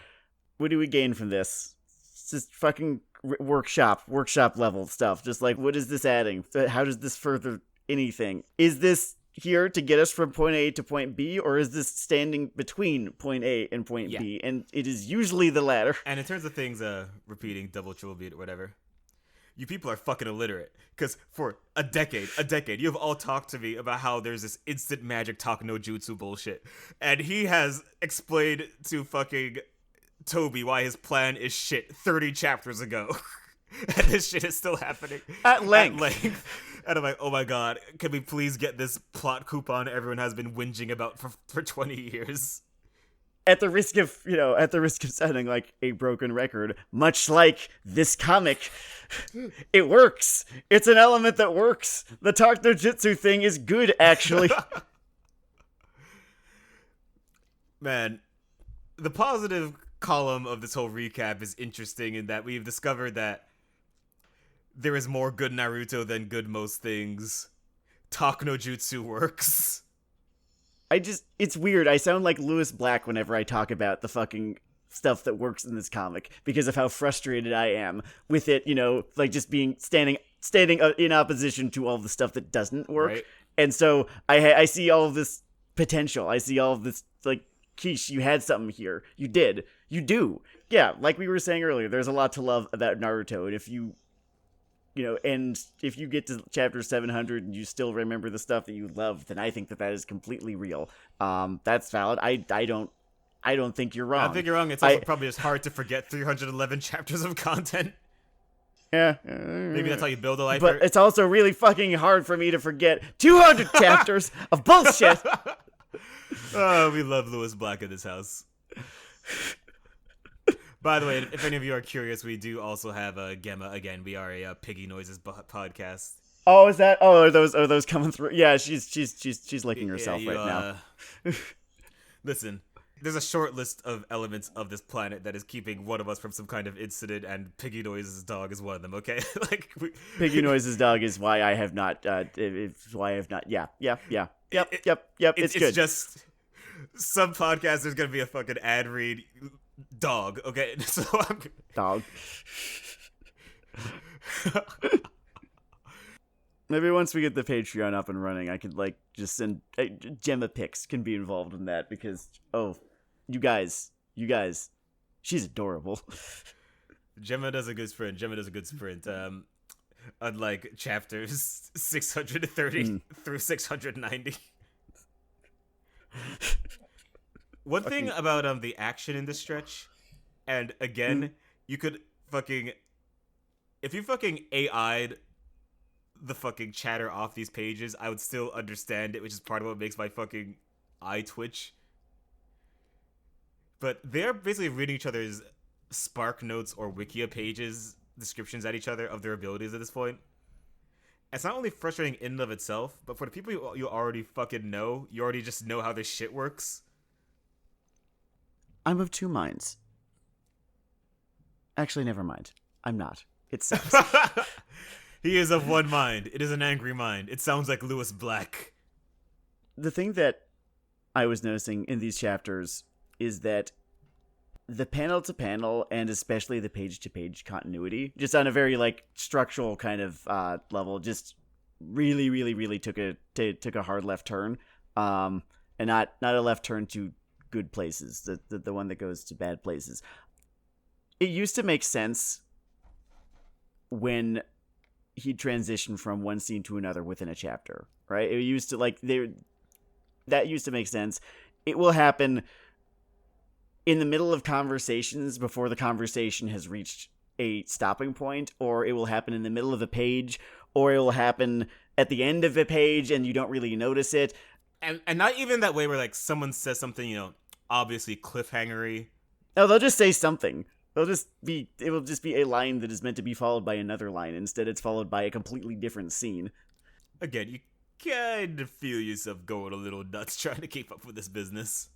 what do we gain from this? It's just fucking workshop level stuff. Just what is this adding? How does this further anything? Is this here to get us from point A to point B, or is this standing between point A and point B? And it is usually the latter. And in terms of things repeating, double, triple beat, or whatever, you people are fucking illiterate. Because for a decade, you have all talked to me about how there's this instant magic talk no jutsu bullshit. And he has explained to fucking Toby why his plan is shit 30 chapters ago. and this shit is still happening At length. And I'm like, oh my god, can we please get this plot coupon everyone has been whinging about for 20 years? At the risk of sounding like a broken record, much like this comic, it works. It's an element that works. The Talk No Jutsu thing is good, actually. Man, the positive column of this whole recap is interesting in that we've discovered that there is more good Naruto than good most things. Talk No Jutsu works. It's weird. I sound like Lewis Black whenever I talk about the fucking stuff that works in this comic because of how frustrated I am with it, like just standing in opposition to all the stuff that doesn't work. Right. And so I see all of this potential. I see all of this, like, Keish, you had something here. You did. You do. Yeah, like we were saying earlier, there's a lot to love about Naruto, and if you get to chapter 700 and you still remember the stuff that you love, then I think that is completely real. That's valid. I don't think you're wrong. I think you're wrong. It's also probably just hard to forget 311 chapters of content. Yeah. Maybe that's how you build a life. But it's also really fucking hard for me to forget 200 chapters of bullshit. Oh, we love Lewis Black in this house. By the way, if any of you are curious, we do also have Gemma. Again, we are a Piggy Noises podcast. Oh, is that? Oh, are those coming through? Yeah, she's licking herself right now. Listen, there's a short list of elements of this planet that is keeping one of us from some kind of incident, and Piggy Noises' dog is one of them. Okay, Piggy Noises' dog is why I have not. It's why I have not. Yeah. Yep. It's good. It's just some podcast. There's gonna be a fucking ad read. Dog, okay? So I'm... Dog. Maybe once we get the Patreon up and running, I could, just send... Gemma pics can be involved in that, because, you guys, she's adorable. Gemma does a good sprint. Unlike chapters 630 through 690. One thing about the action in this stretch, and again, you could if you fucking AI'd the fucking chatter off these pages, I would still understand it, which is part of what makes my fucking eye twitch. But they're basically reading each other's Spark Notes or Wikia pages, descriptions at each other of their abilities at this point. It's not only frustrating in and of itself, but for the people you already fucking know, you already just know how this shit works. I'm of two minds. Actually, never mind. I'm not. It sucks. He is of one mind. It is an angry mind. It sounds like Lewis Black. The thing that I was noticing in these chapters is that the panel-to-panel, and especially the page-to-page continuity, just on a very, structural kind of level, just really, really, really took a hard left turn. And not a left turn to good places, the one that goes to bad places. It used to make sense when he'd transition from one scene to another within a chapter, right? It used to that used to make sense. It will happen in the middle of conversations before the conversation has reached a stopping point, or it will happen in the middle of a page, or it will happen at the end of a page and you don't really notice it. And not even that way where someone says something, obviously cliffhangery. No, they'll just say something. It will just be a line that is meant to be followed by another line. Instead, it's followed by a completely different scene. Again, you kind of feel yourself going a little nuts trying to keep up with this business.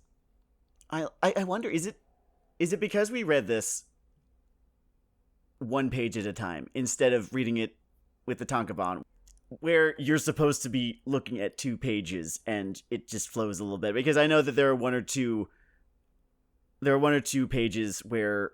I wonder, is it because we read this one page at a time instead of reading it with the tankobon, where you're supposed to be looking at 2 pages and it just flows a little bit? Because I know that there are one or two pages where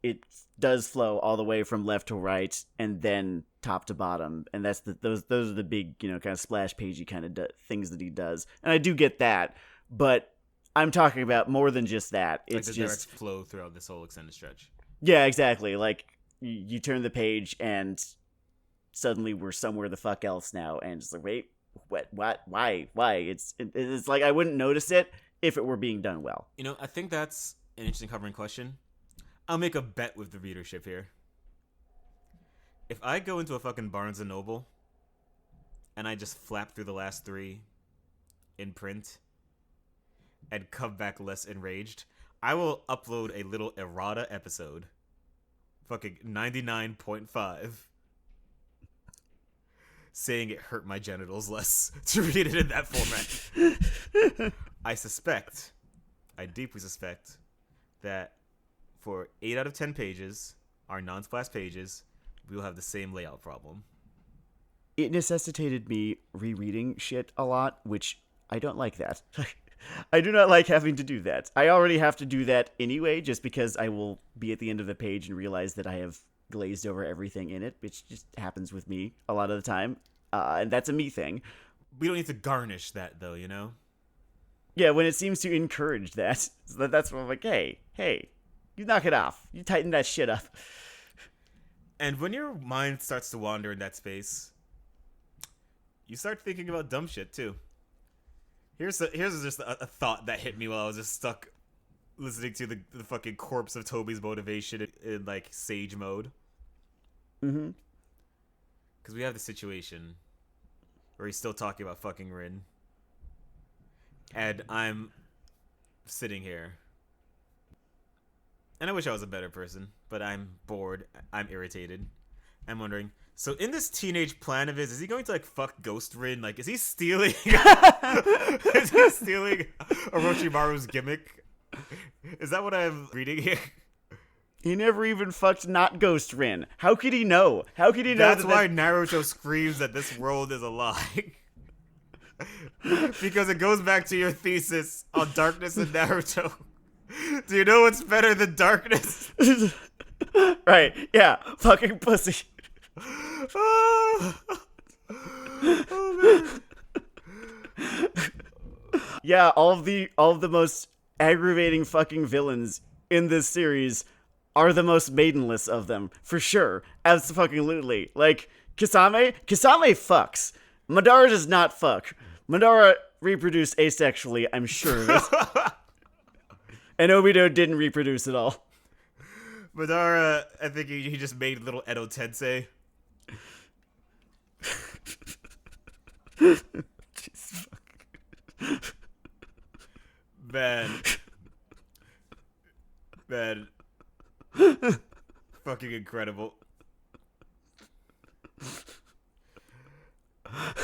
it does flow all the way from left to right and then top to bottom, and those are the big, kind of splash pagey kind of things that he does. And I do get that, but I'm talking about more than just that. It's the just direct flow throughout this whole extended stretch. Yeah, exactly. You turn the page and suddenly we're somewhere the fuck else now, and it's like, wait, what, why? It's I wouldn't notice it if it were being done well. I think that's an interesting covering question. I'll make a bet with the readership here. If I go into a fucking Barnes and Noble and I just flap through the last 3 in print and come back less enraged, I will upload a little errata episode. Fucking 99.5. Saying it hurt my genitals less to read it in that format. I deeply suspect, that for 8 out of 10 pages, our non-splash pages, we will have the same layout problem. It necessitated me rereading shit a lot, which I don't like that. I do not like having to do that. I already have to do that anyway, just because I will be at the end of the page and realize that I have glazed over everything in it, which just happens with me a lot of the time. And that's a me thing. We don't need to garnish that, though, you know? Yeah, when it seems to encourage that, that's when I'm like, hey, you knock it off. You tighten that shit up. And when your mind starts to wander in that space, you start thinking about dumb shit, too. Here's just a thought that hit me while I was just stuck listening to the fucking corpse of Toby's motivation in like, sage mode. Mm-hmm. Because we have the situation where he's still talking about fucking Rin. And I'm sitting here. And I wish I was a better person, but I'm bored. I'm irritated. I'm wondering, so in this teenage plan of his, is he going to like fuck Ghost Rin? Like, is he stealing? Is he stealing Orochimaru's gimmick? Is that what I'm reading here? He never even fucked not Ghost Rin. How could he know? How could he know? That's why Naruto screams that this world is a lie. Because it goes back to your thesis on darkness in Naruto. Do you know what's better than darkness? Right, yeah, fucking pussy. Oh man. Yeah, all of the most aggravating fucking villains in this series are the most maidenless of them, for sure. Absolutely. Like, Kisame fucks. Madara does not fuck. Madara reproduced asexually, I'm sure of it. And Obito didn't reproduce at all. Madara, I think he just made little Edo Tensei. Jesus fuck. Man. Fucking incredible.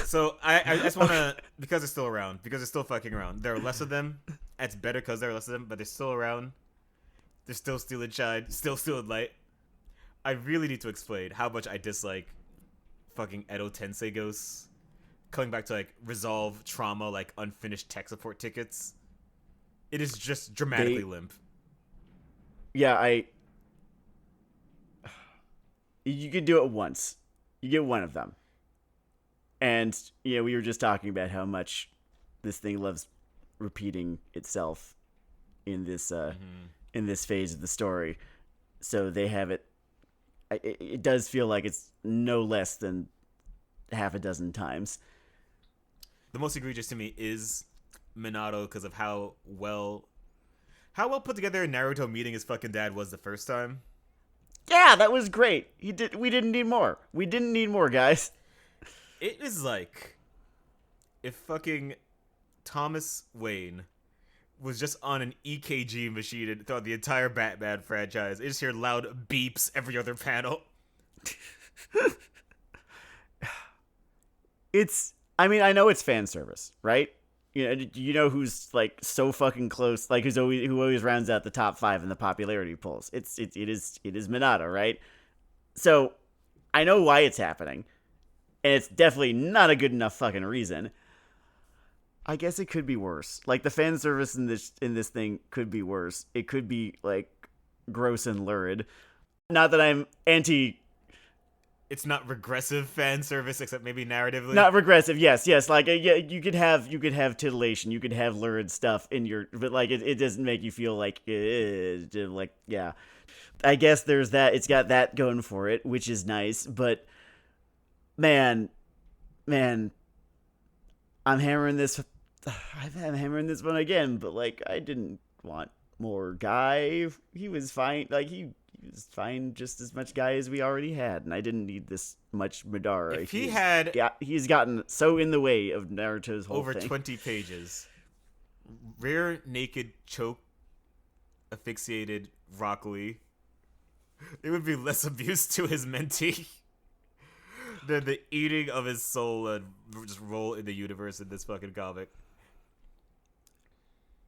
So I just want to, because it's still around, because it's still fucking around. There are less of them. It's better because there are less of them, but they're still around. They're still stealing shine, still stealing light. I really need to explain how much I dislike fucking Edo Tensei ghosts. Coming back to like resolve trauma, like unfinished tech support tickets. It is just dramatically limp. Yeah, you can do it once. You get one of them. And, you know, we were just talking about how much this thing loves repeating itself in this in this phase of the story. So they have it. It does feel like it's no less than half a dozen times. The most egregious to me is Minato because of how well put together Naruto meeting his fucking dad was the first time. Yeah, that was great. We didn't need more. We didn't need more, guys. It is like if fucking Thomas Wayne was just on an EKG machine throughout the entire Batman franchise. You just hear loud beeps every other panel. I mean, I know it's fan service, right? You know who's like so fucking close, like who always rounds out the top 5 in the popularity polls. It is Minato, right? So I know why it's happening, and it's definitely not a good enough fucking reason. I guess it could be worse. Like the fan service in this thing could be worse. It could be like gross and lurid. Not that I'm anti. It's not regressive fan service, except maybe narratively. Not regressive, yes. Like, yeah, you could have titillation, you could have lurid stuff in your, but like it doesn't make you feel like, yeah. I guess there's that. It's got that going for it, which is nice. But man, I'm hammering this one again. But like, I didn't want more Guy. He was fine. Like he he was fine, just as much guy as we already had, and I didn't need this much Madara. If he had he's gotten so in the way of Naruto's whole over thing. 20 pages, rear naked choke asphyxiated Rock Lee, it would be less abuse to his mentee than the eating of his soul and just role in the universe in this fucking comic.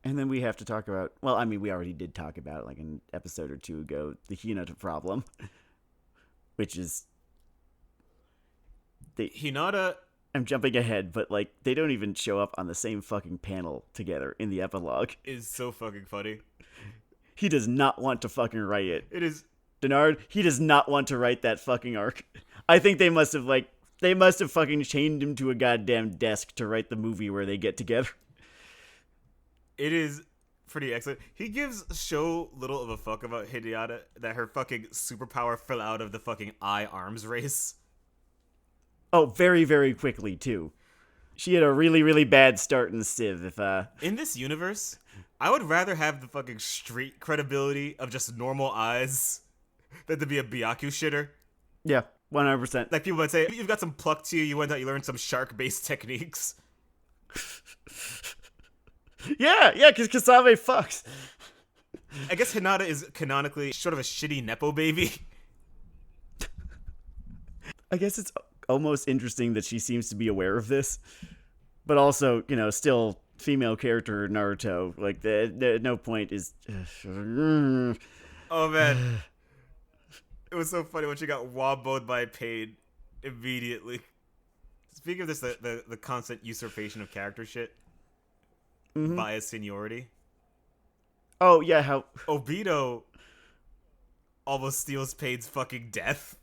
And then we have to talk about, well, I mean, we already did talk about it like an episode or two ago, the Hinata problem, which is Hinata. I'm jumping ahead, but like they don't even show up on the same fucking panel together in the epilogue. Is so fucking funny. He does not want to fucking write it. It is. Denard, he does not want to write that fucking arc. I think they must have fucking chained him to a goddamn desk to write the movie where they get together. It is pretty excellent. He gives so little of a fuck about Hinata that her fucking superpower fell out of the fucking eye arms race. Oh, very, very quickly, too. She had a really, really bad start in Civ. In this universe, I would rather have the fucking street credibility of just normal eyes than to be a Byaku shitter. Yeah, 100%. Like people would say, you've got some pluck to you, you went out, you learned some shark-based techniques. Yeah, because Kasame fucks. I guess Hinata is canonically sort of a shitty Nepo baby. I guess it's almost interesting that she seems to be aware of this. But also, still female character Naruto. Like, the no point is... Oh, man. It was so funny when she got womboed by pain immediately. Speaking of this, the constant usurpation of character shit. Mm-hmm. Via seniority. Oh, yeah, how... Obito almost steals Pain's fucking death.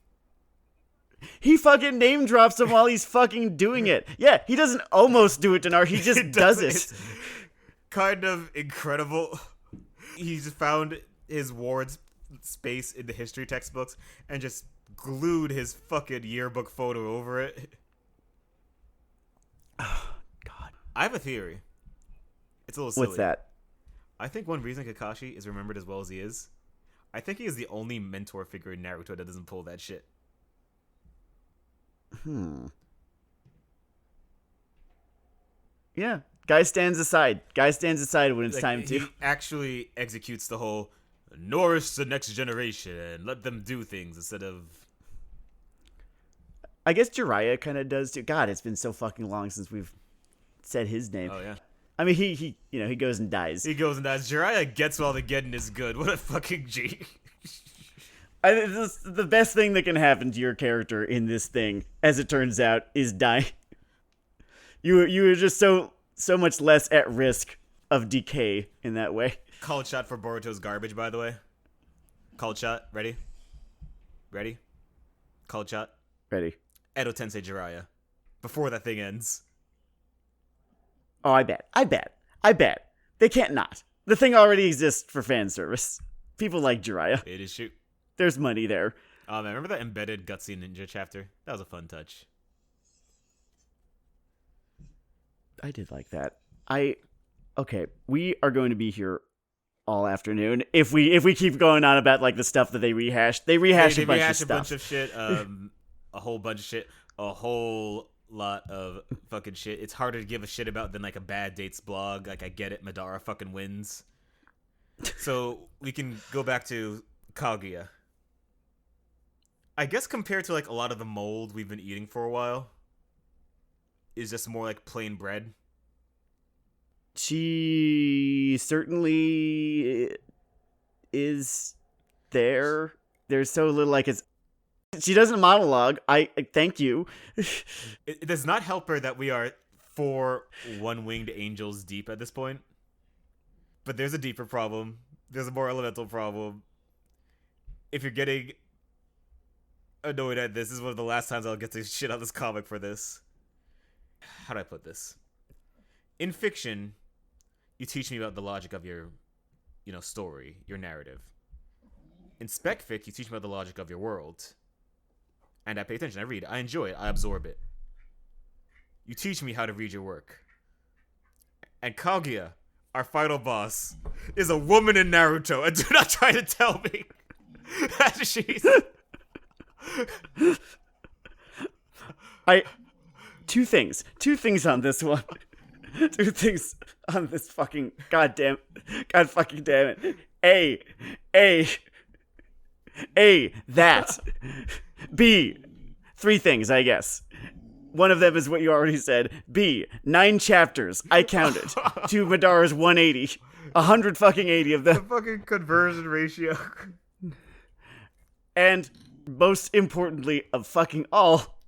He fucking name drops him while he's fucking doing it. Yeah, he doesn't almost do it to Nar, he just does it. It's kind of incredible. He just found his ward's space in the history textbooks and just glued his fucking yearbook photo over it. Oh, God. I have a theory. It's a little silly. What's that? I think one reason Kakashi is remembered as well as he is, I think he is the only mentor figure in Naruto that doesn't pull that shit. Yeah. Guy stands aside when it's time to. He actually executes the whole nourish the next generation and let them do things instead of... I guess Jiraiya kind of does too. God, it's been so fucking long since we've said his name. Oh, yeah. I mean, he goes and dies. He goes and dies. Jiraiya gets while the getting is good. What a fucking G. The best thing that can happen to your character in this thing, as it turns out, is dying. You are just so much less at risk of decay in that way. Called shot for Boruto's garbage, by the way. Called shot. Ready? Called shot. Ready. Edo Tensei Jiraiya. Before that thing ends. Oh, I bet. They can't not. The thing already exists for fan service. People like Jiraiya. It is shoot. There's money there. Oh, man. Remember that embedded Gutsy Ninja chapter? That was a fun touch. I did like that. Okay, we are going to be here all afternoon if we keep going on about like the stuff that they rehash. They rehash a bunch of stuff. A bunch of shit. A whole bunch of shit. A whole lot of fucking shit. It's harder to give a shit about than like a bad dates blog. Like I get it, Madara fucking wins. So we can go back to Kaguya. I guess compared to like a lot of the mold we've been eating for a while, is just more like plain bread. She certainly is there. There's so little like it's. She doesn't monologue. I thank you. It does not help her that we are 4 one-winged angels deep at this point. But there's a deeper problem. There's a more elemental problem. If you're getting annoyed at this is one of the last times I'll get to shit on this comic for this. How do I put this? In fiction, you teach me about the logic of your, story, your narrative. In spec-fic, you teach me about the logic of your world. And I pay attention, I read, I enjoy it, I absorb it. You teach me how to read your work. And Kaguya, our final boss, is a woman in Naruto, and do not try to tell me Jeez. Two things on this one. Two things on this fucking god fucking damn it. That. B, three things, I guess. One of them is what you already said. B, 9 chapters. I counted. To Madara's 180. 100 fucking 80 of The them. fucking conversion ratio. And most importantly of fucking all,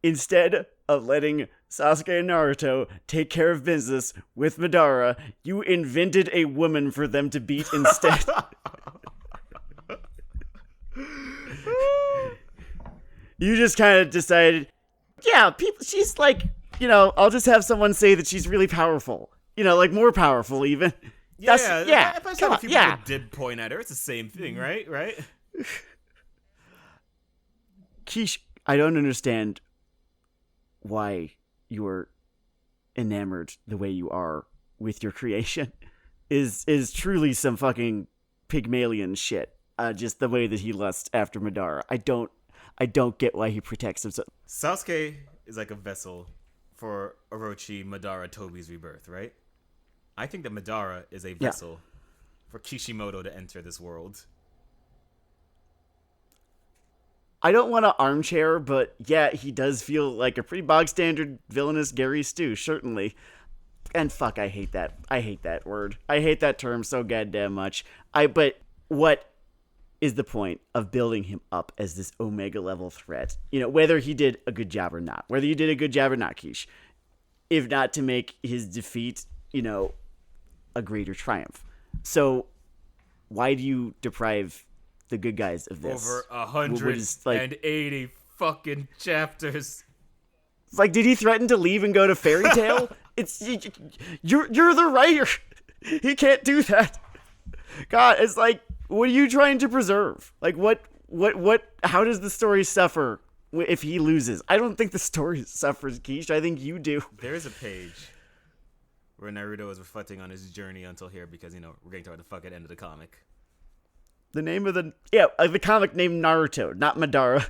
instead of letting Sasuke and Naruto take care of business with Madara, you invented a woman for them to beat instead. You just kind of decided, yeah, she's like, I'll just have someone say that she's really powerful. Like more powerful even. Yeah, If I saw a few people did point at her. It's the same thing, right? Kish, I don't understand why you're enamored the way you are with your creation. Is truly some fucking Pygmalion shit. Just the way that he lusts after Madara. I don't get why he protects himself. Sasuke is like a vessel for Orochi, Madara, Tobi's rebirth, right? I think that Madara is a vessel for Kishimoto to enter this world. I don't want to armchair, but yeah, he does feel like a pretty bog standard villainous Gary Stu, certainly. And fuck, I hate that. I hate that word. I hate that term so goddamn much. But what is the point of building him up as this Omega level threat? Whether he did a good job or not. Whether you did a good job or not, Kish. If not to make his defeat, a greater triumph. So why do you deprive the good guys of this? Over 180 fucking chapters. It's like, did he threaten to leave and go to Fairy Tail? You're the writer. He can't do that. God, it's like, what are you trying to preserve? Like, how does the story suffer if he loses? I don't think the story suffers, Kish. I think you do. There is a page where Naruto is reflecting on his journey until here because, we're getting toward the fucking end of the comic. The name of the comic named Naruto, not Madara.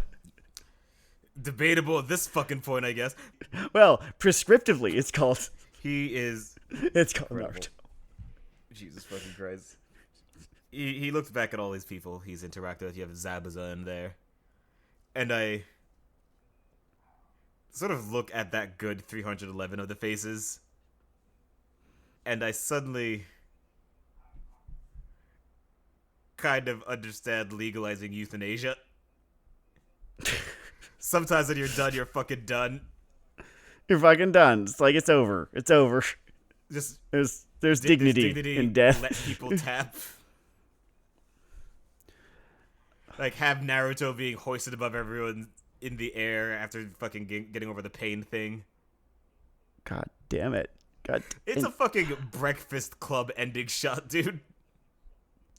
Debatable at this fucking point, I guess. Well, prescriptively, it's called. It's called incredible. Naruto. Jesus fucking Christ. He looks back at all these people he's interacted with. You have Zabuza in there. And I sort of look at that good 311 of the faces. And I suddenly kind of understand legalizing euthanasia. Sometimes when you're done, you're fucking done. You're fucking done. It's like, it's over. It's over. Just there's dignity in death. Let people tap. Like, have Naruto being hoisted above everyone in the air after fucking getting over the pain thing. God damn it. It's a fucking Breakfast Club ending shot, dude.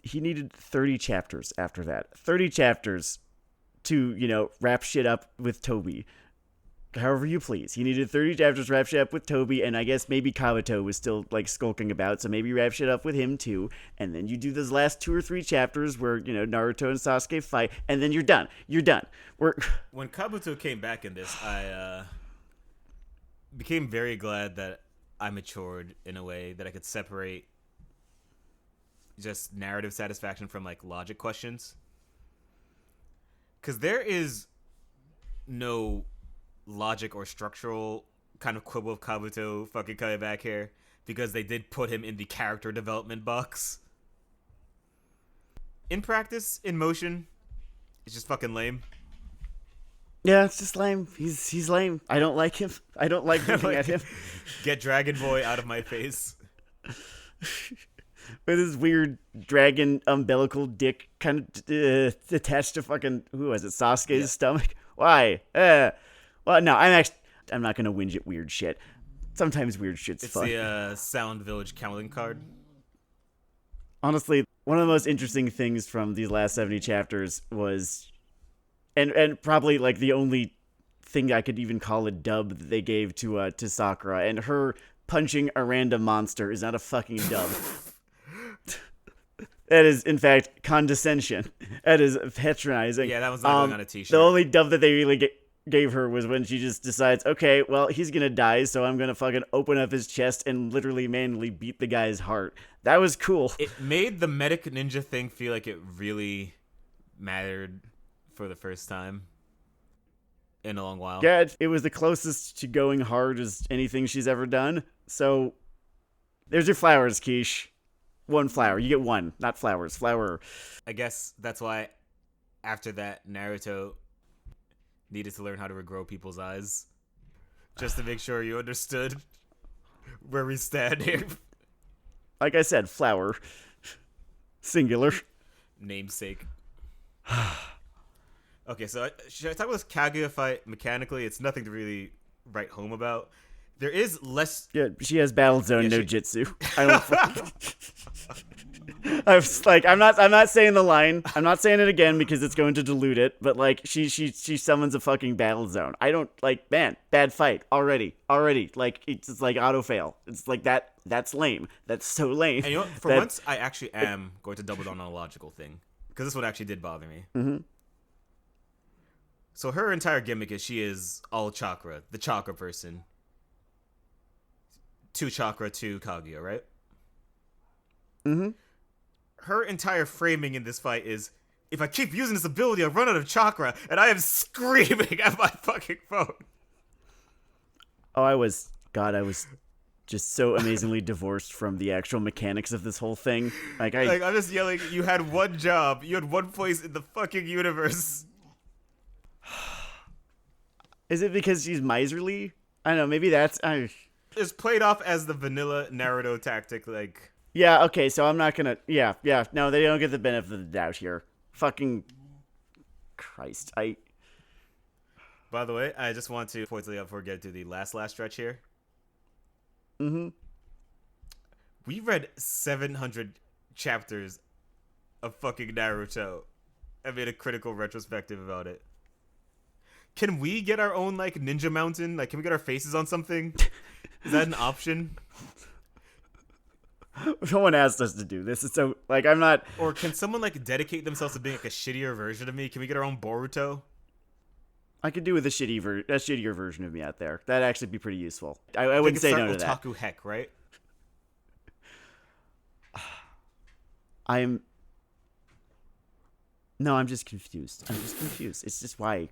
He needed 30 chapters after that. 30 chapters to, wrap shit up with Toby. However you please. He needed 30 chapters to wrap shit up with Toby, and I guess maybe Kabuto was still, skulking about, so maybe wrap shit up with him, too. And then you do those last 2 or 3 chapters where, Naruto and Sasuke fight, and then you're done. You're done. When Kabuto came back in this, I became very glad that I matured in a way that I could separate just narrative satisfaction from, logic questions. Because there is no logic or structural kind of quibble of Kabuto fucking coming back here because they did put him in the character development box. In practice, in motion, it's just fucking lame. Yeah, it's just lame. He's lame. I don't like him. I don't like looking at him. Get Dragon Boy out of my face. With his weird dragon umbilical dick kind of attached to fucking, who was it, Sasuke's stomach? Why? Well, no, I'm not going to whinge at weird shit. Sometimes weird shit's fun. It's the Sound Village calendar card. Honestly, one of the most interesting things from these last 70 chapters was, and probably the only thing I could even call a dub that they gave to Sakura, and her punching a random monster is not a fucking dub. That is, in fact, condescension. That is patronizing. Yeah, that was not going on a t-shirt. The only dub that they really gave her was when she just decides, okay, well, he's gonna die, so I'm gonna fucking open up his chest and literally manually beat the guy's heart. That was cool. It made the medic ninja thing feel like it really mattered for the first time in a long while. Yeah, it was the closest to going hard as anything she's ever done. So, there's your flowers, Quiche. One flower. You get one, not flowers. Flower. I guess that's why after that, Naruto needed to learn how to regrow people's eyes. Just to make sure you understood where we stand here. Like I said, flower. Singular. Namesake. Okay, so should I talk about this Kaguya fight mechanically? It's nothing to really write home about. There is less. Yeah, she has battle zone no she... jutsu. I don't. I was like, I'm not saying the line. I'm not saying it again because it's going to dilute it. But like, she summons a fucking battle zone. I don't like, man, bad fight already. Like it's like auto fail. It's like that. That's lame. That's so lame. And you know what? For once, I actually am going to double down on a logical thing because this one actually did bother me. Mm-hmm. So her entire gimmick is she is all chakra, the chakra person. 2 chakra, 2 Kaguya, right? Mm-hmm. Her entire framing in this fight is, if I keep using this ability, I'll run out of chakra, and I am screaming at my fucking phone. Oh, I was just so amazingly divorced from the actual mechanics of this whole thing. I'm just yelling, you had one job, you had one place in the fucking universe. Is it because she's miserly? I don't know, maybe that's... It's played off as the vanilla Naruto tactic, like... Yeah, okay, so I'm not gonna... Yeah, no, they don't get the benefit of the doubt here. Fucking... Christ, By the way, I just want to point out before we get to the last stretch here. Mm-hmm. We read 700 chapters of fucking Naruto. I made a critical retrospective about it. Can we get our own, like, ninja mountain? Like, can we get our faces on something? Is that an option? Someone asked us to do this. It's so, like, I'm not... Or can someone, like, dedicate themselves to being, like, a shittier version of me? Can we get our own Boruto? I could do with a shittier version of me out there. That'd actually be pretty useful. I wouldn't say no to that. Otaku heck, right? I'm just confused. It's just why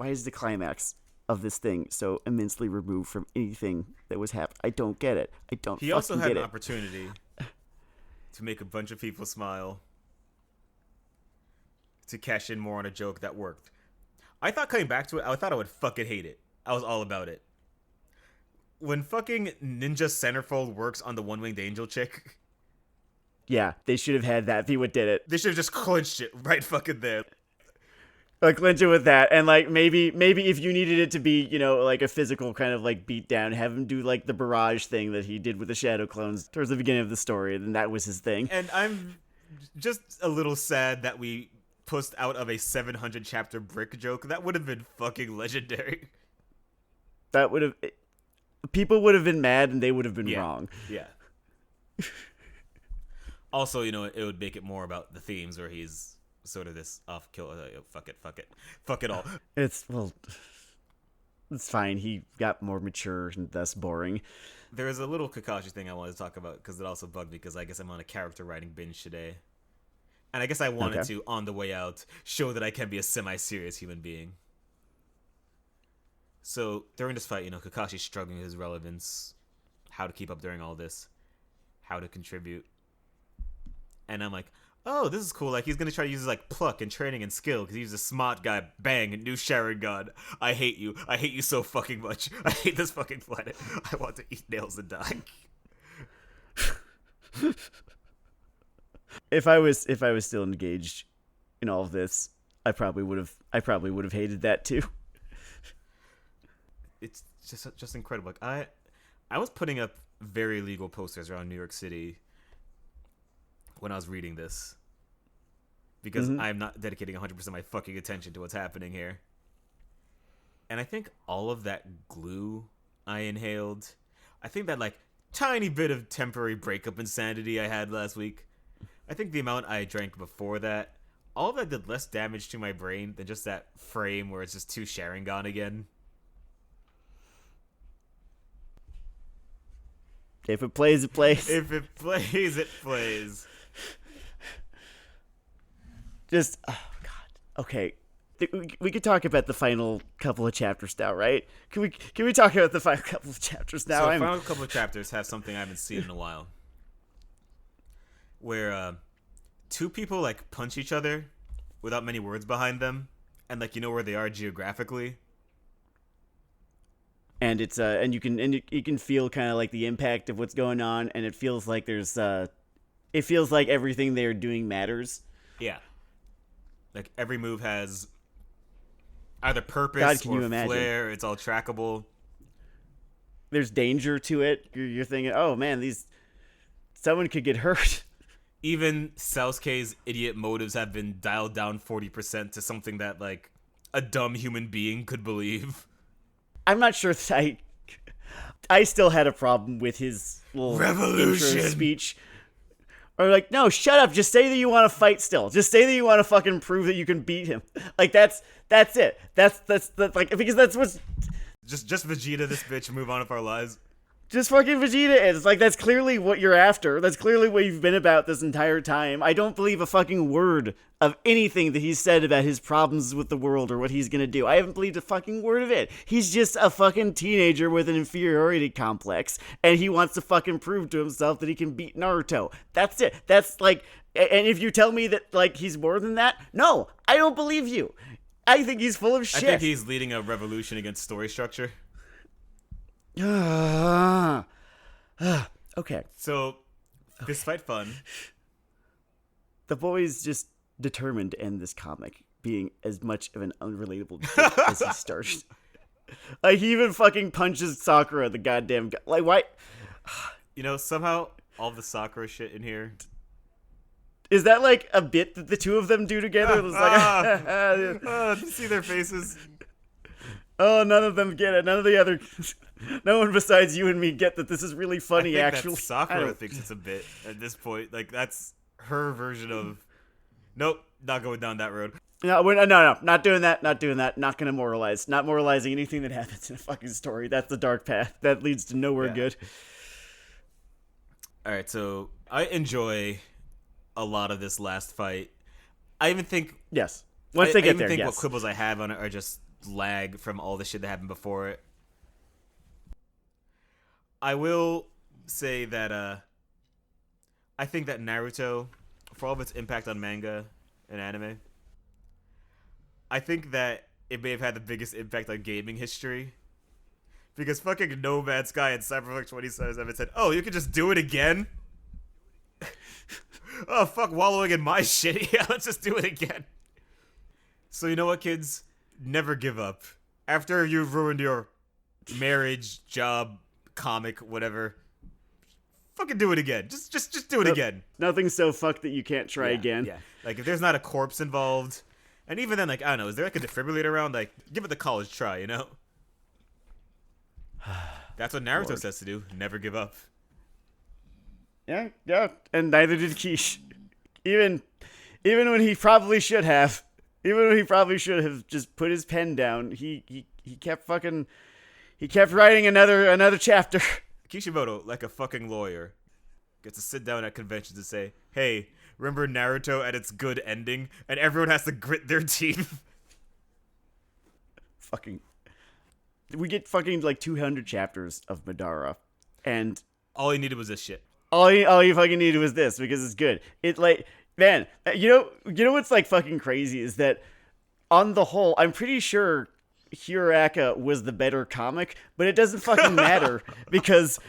is the climax of this thing so immensely removed from anything that was happening? I don't get it. He also had an opportunity to make a bunch of people smile, to cash in more on a joke that worked. I thought coming back to it, I thought I would fucking hate it. I was all about it. When fucking Ninja Centerfold works on the One-Winged Angel chick... Yeah, they should have had that be what did it. They should have just clinched it right fucking there. Like, clinch it with that, and like maybe if you needed it to be, you know, like a physical kind of like beat down, have him do like the barrage thing that he did with the Shadow Clones towards the beginning of the story, and that was his thing. And I'm just a little sad that we pushed out of a 700 chapter brick joke. That would have been fucking legendary. That would have... People would have been mad, and they would have been wrong. Yeah. Also, you know, it would make it more about the themes where he's sort of this off-kill. Fuck it all. It's fine. He got more mature and thus boring. There is a little Kakashi thing I wanted to talk about because it also bugged me because I guess I'm on a character writing binge today. And I guess I wanted to, on the way out, show that I can be a semi-serious human being. So, during this fight, you know, Kakashi's struggling with his relevance, how to keep up during all this, how to contribute. And I'm like, oh, this is cool. Like, he's going to try to use his, like, pluck and training and skill because he's a smart guy. Bang, new Sharingan. I hate you. I hate you so fucking much. I hate this fucking planet. I want to eat nails and die. If I was still engaged in all of this, I probably would have hated that too. It's just incredible. Like, I was putting up very legal posters around New York City when I was reading this because I'm not dedicating 100% of my fucking attention to what's happening here. And I think all of that glue I inhaled, I think that like tiny bit of temporary breakup insanity I had last week, I think the amount I drank before that, all of that did less damage to my brain than just that frame where it's just two Sharingan again. If it plays, it plays. If it plays, it plays. Just, oh god. Okay, we could talk about the final couple of chapters now, right? Can we talk about the final couple of chapters now? So the final couple of chapters have something I haven't seen in a while, where two people like punch each other without many words behind them, and like you know where they are geographically. And it's and you can feel kind of like the impact of what's going on, and it feels like there's it feels like everything they're doing matters. Yeah. Like, every move has either purpose God, can or you imagine? flair. It's all trackable. There's danger to it. You're thinking, oh man, someone could get hurt. Even Sasuke's idiot motives have been dialed down 40% to something that, like, a dumb human being could believe. I'm not sure that I still had a problem with his little Revolution intro speech. Or like, no, shut up. Just say that you want to fight still. Just say that you want to fucking prove that you can beat him. Like, that's it. That's like, because that's what's... Just Vegeta this bitch and move on with our lives. Just fucking Vegeta is. Like, that's clearly what you're after. That's clearly what you've been about this entire time. I don't believe a fucking word of anything that he's said about his problems with the world or what he's gonna do. I haven't believed a fucking word of it. He's just a fucking teenager with an inferiority complex, and he wants to fucking prove to himself that he can beat Naruto. That's it. That's like, and if you tell me that, like, he's more than that, no, I don't believe you. I think he's full of shit. I think he's leading a revolution against story structure. Okay. So, this fight fun. The boy's just determined to end this comic being as much of an unrelatable dick as he started. Like, he even fucking punches Sakura, the goddamn guy. Like, why? You know, somehow, all the Sakura shit in here... Is that, like, a bit that the two of them do together? It's like, to see their faces. Oh, none of them get it. None of the other... No one besides you and me get that this is really funny, I think actually. that Sakura thinks it's a bit at this point. Like, that's her version of... Nope, not going down that road. No, no, not doing that, not doing that. Not gonna moralize. Not moralizing anything that happens in a fucking story. That's the dark path. That leads to nowhere good. Alright, so I enjoy a lot of this last fight. I even think... Yes. Once they get there, I even think yes. what quibbles I have on it are just lag from all the shit that happened before it. I will say that I think that Naruto, for all of its impact on manga and anime, I think that it may have had the biggest impact on gaming history. Because fucking No Man's Sky and Cyberpunk 2077 said, oh, you can just do it again? Oh, fuck wallowing in my shit. Yeah, let's just do it again. So you know what, kids? Never give up. After you've ruined your marriage, job, comic, whatever, fucking do it again. Just do it again. Nothing's so fucked that you can't try again. Yeah. Like, if there's not a corpse involved, and even then, like, I don't know, is there like a defibrillator around? Like, give it the college try, you know? That's what Naruto says to do. Never give up. Yeah, and neither did Kish. Even when he probably should have. Even when he probably should have just put his pen down, he kept fucking... He kept writing another chapter. Kishimoto, like a fucking lawyer, gets to sit down at conventions and say, hey, remember Naruto at its good ending? And everyone has to grit their teeth. Fucking... We get fucking, like, 200 chapters of Madara. And... all he needed was this shit. All he fucking needed was this, because it's good. It, like... Man, you know what's, like, fucking crazy is that, on the whole, I'm pretty sure... Hiraka was the better comic, but it doesn't fucking matter because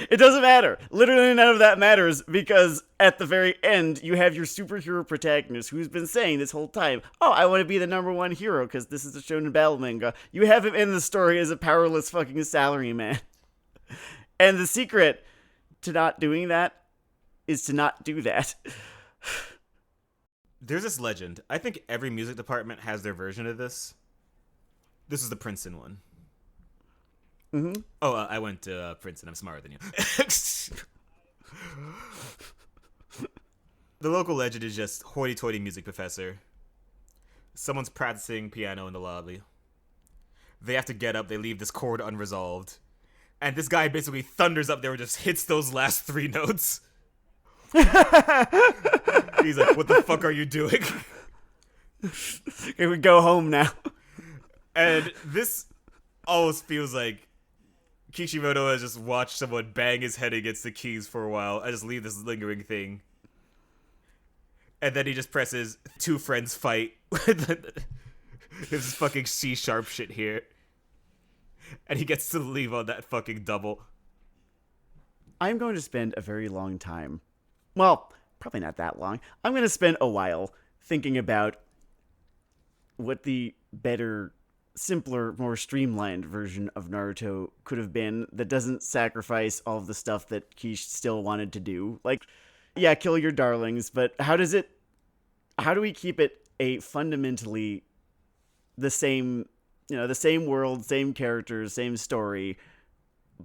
it doesn't matter. Literally none of that matters because at the very end, you have your superhero protagonist who's been saying this whole time, oh, I want to be the #1 hero because this is a shonen battle manga. You have him in the story as a powerless fucking salaryman. And the secret to not doing that is to not do that. There's this legend. I think every music department has their version of this. This is the Princeton one. Mm-hmm. Oh, I went to Princeton. I'm smarter than you. The local legend is just hoity-toity music professor. Someone's practicing piano in the lobby. They have to get up. They leave this chord unresolved. And this guy basically thunders up there and just hits those last 3 notes. He's like, what the fuck are you doing? Can we go home now? And this almost feels like Kishimoto has just watched someone bang his head against the keys for a while and just leave this lingering thing. And then he just presses 2 friends fight. This fucking C-sharp shit here. And he gets to leave on that fucking double. I'm going to spend a very long time. Well, probably not that long. I'm going to spend a while thinking about what the better, simpler, more streamlined version of Naruto could have been that doesn't sacrifice all of the stuff that Kish still wanted to do. Like, yeah, kill your darlings, but how do we keep it a fundamentally the same, the same world, same characters, same story,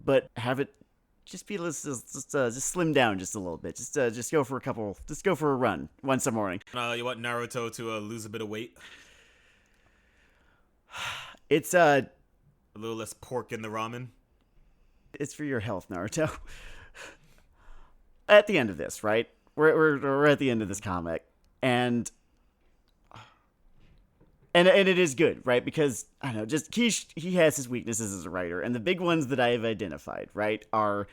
but have it just be just slim down just a little bit. Just go for a run once a morning. You want Naruto to lose a bit of weight? It's a little less pork in the ramen. It's for your health, Naruto. At the end of this, right? We're at the end of this comic, and it is good, right? Because I don't know, just Kish, he has his weaknesses as a writer, and the big ones that I have identified, right, are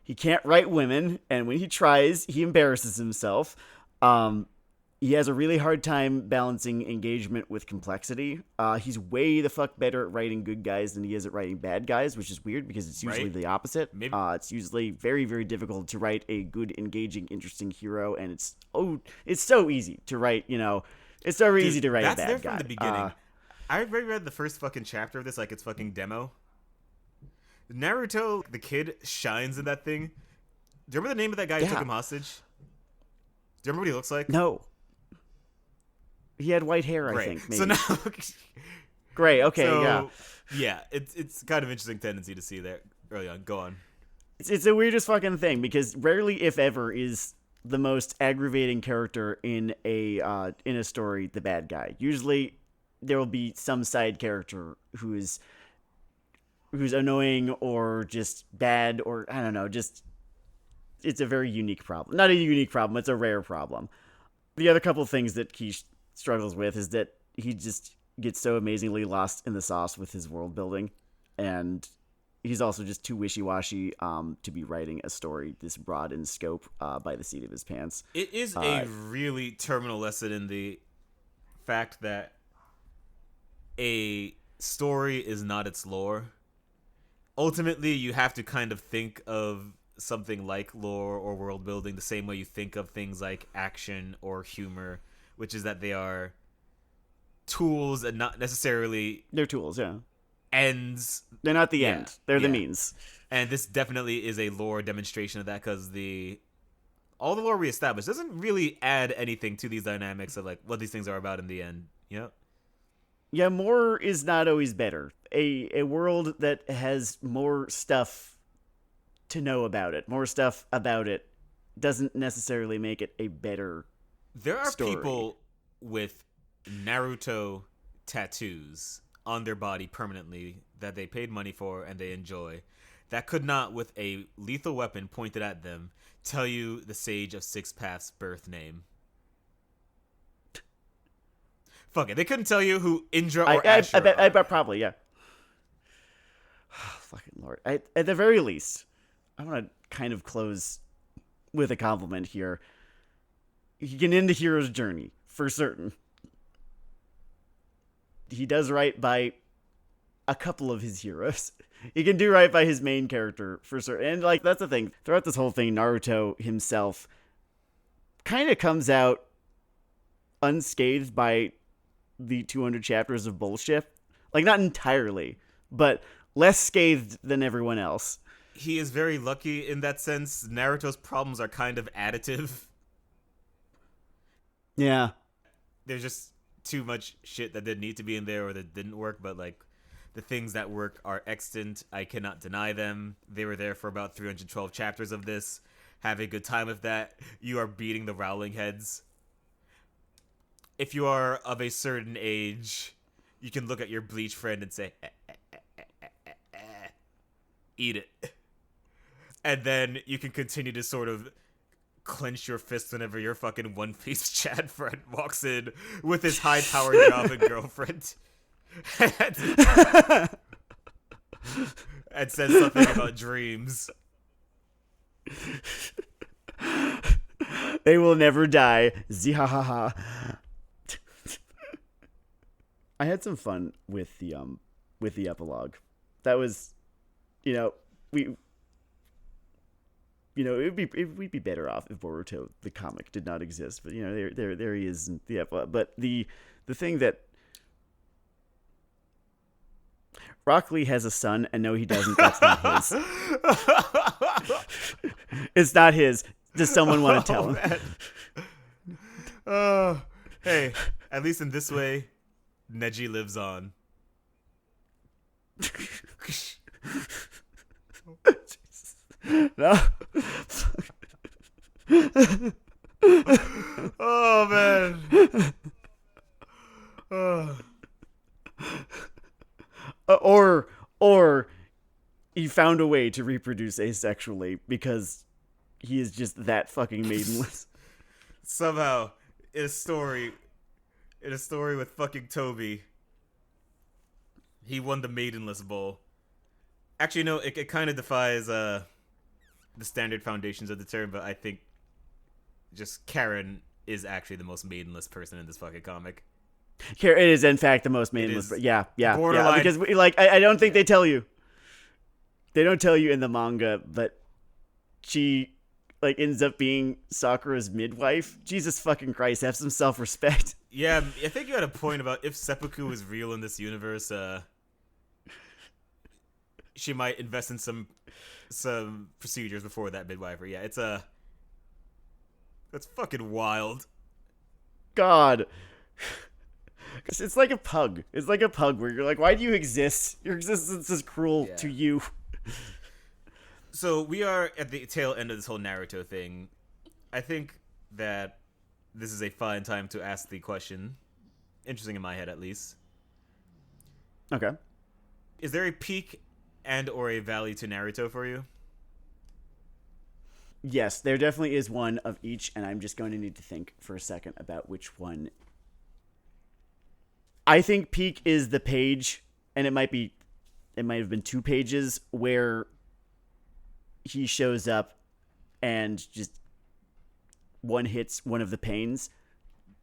he can't write women, and when he tries, he embarrasses himself. He has a really hard time balancing engagement with complexity. He's way the fuck better at writing good guys than he is at writing bad guys, which is weird because it's usually the opposite. It's usually very, very difficult to write a good, engaging, interesting hero, and it's so easy to write, it's so easy to write a bad guy. That's there from the beginning. I read the first fucking chapter of this like it's fucking demo. Naruto, the kid, shines in that thing. Do you remember the name of that guy who took him hostage? Do you remember what he looks like? No. He had white hair, Gray. I think. Maybe. So now, Gray. Okay, so, yeah. It's kind of interesting tendency to see there early on. Go on. It's the weirdest fucking thing because rarely, if ever, is the most aggravating character in a story the bad guy. Usually, there will be some side character who's annoying or just bad or I don't know. Just it's a very unique problem. Not a unique problem. It's a rare problem. The other couple of things that Kish struggles with is that he just gets so amazingly lost in the sauce with his world building, and he's also just too wishy-washy to be writing a story this broad in scope by the seat of his pants. It is a really terminal lesson in the fact that a story is not its lore. Ultimately, you have to kind of think of something like lore or world building the same way you think of things like action or humor, which is that they are tools and not necessarily... They're tools, yeah. Ends. They're not the end. They're the means. And this definitely is a lore demonstration of that because all the lore we established doesn't really add anything to these dynamics of like what these things are about in the end. Yeah, more is not always better. A world that has more stuff to know about it, more stuff about it, doesn't necessarily make it a better There are story. People with Naruto tattoos on their body permanently that they paid money for and they enjoy that could not, with a lethal weapon pointed at them, tell you the Sage of Six Paths' birth name. Fuck it. They couldn't tell you who Indra or Ashura I bet probably, yeah. Fucking Lord. At the very least, I want to kind of close with a compliment here. He can end the hero's journey, for certain. He does right by a couple of his heroes. He can do right by his main character, for certain. And, like, that's the thing. Throughout this whole thing, Naruto himself kind of comes out unscathed by the 200 chapters of bullshit. Like, not entirely, but less scathed than everyone else. He is very lucky in that sense. Naruto's problems are kind of additive. Yeah. There's just too much shit that didn't need to be in there or that didn't work, but like the things that work are extant. I cannot deny them. They were there for about 312 chapters of this. have a good time with that. You are beating the Rowling Heads. If you are of a certain age, you can look at your Bleach friend and say, eat it. And then you can continue to sort of clench your fist whenever your fucking One Piece Chad friend walks in with his high-powered job and girlfriend. And says something about dreams. They will never die. Zihahaha. I had some fun with the epilogue. That was, we'd be better off if Boruto the comic did not exist. But there he is in the epilogue. But the thing that Rock Lee has a son, and no, he doesn't. That's not his. It's not his. Does someone want to tell him? Hey, at least in this way, Neji lives on. No. Oh man. Or he found a way to reproduce asexually because he is just that fucking maidenless. Somehow, in a story with fucking Toby, he won the maidenless bowl. Actually, no, it kind of defies the standard foundations of the term, but I think just Karen is actually the most maidenless person in this fucking comic. Here, it is in fact the most maidenless. Yeah. Borderline. Because I don't think they tell you. They don't tell you in the manga, but she ends up being Sakura's midwife. Jesus fucking Christ, have some self-respect. Yeah, I think you had a point about if seppuku is real in this universe. She might invest in some procedures before that midwifery. Yeah, that's fucking wild. God. It's like a pug. It's like a pug where you're like, why do you exist? Your existence is cruel to you. So we are at the tail end of this whole Naruto thing. I think that this is a fine time to ask the question. Interesting in my head, at least. Okay. Is there a peak and or a valley to Naruto for you? Yes, there definitely is one of each, and I'm just going to need to think for a second about which one. I think peak is the page, and it might have been 2 pages where he shows up and just one hits one of the pains.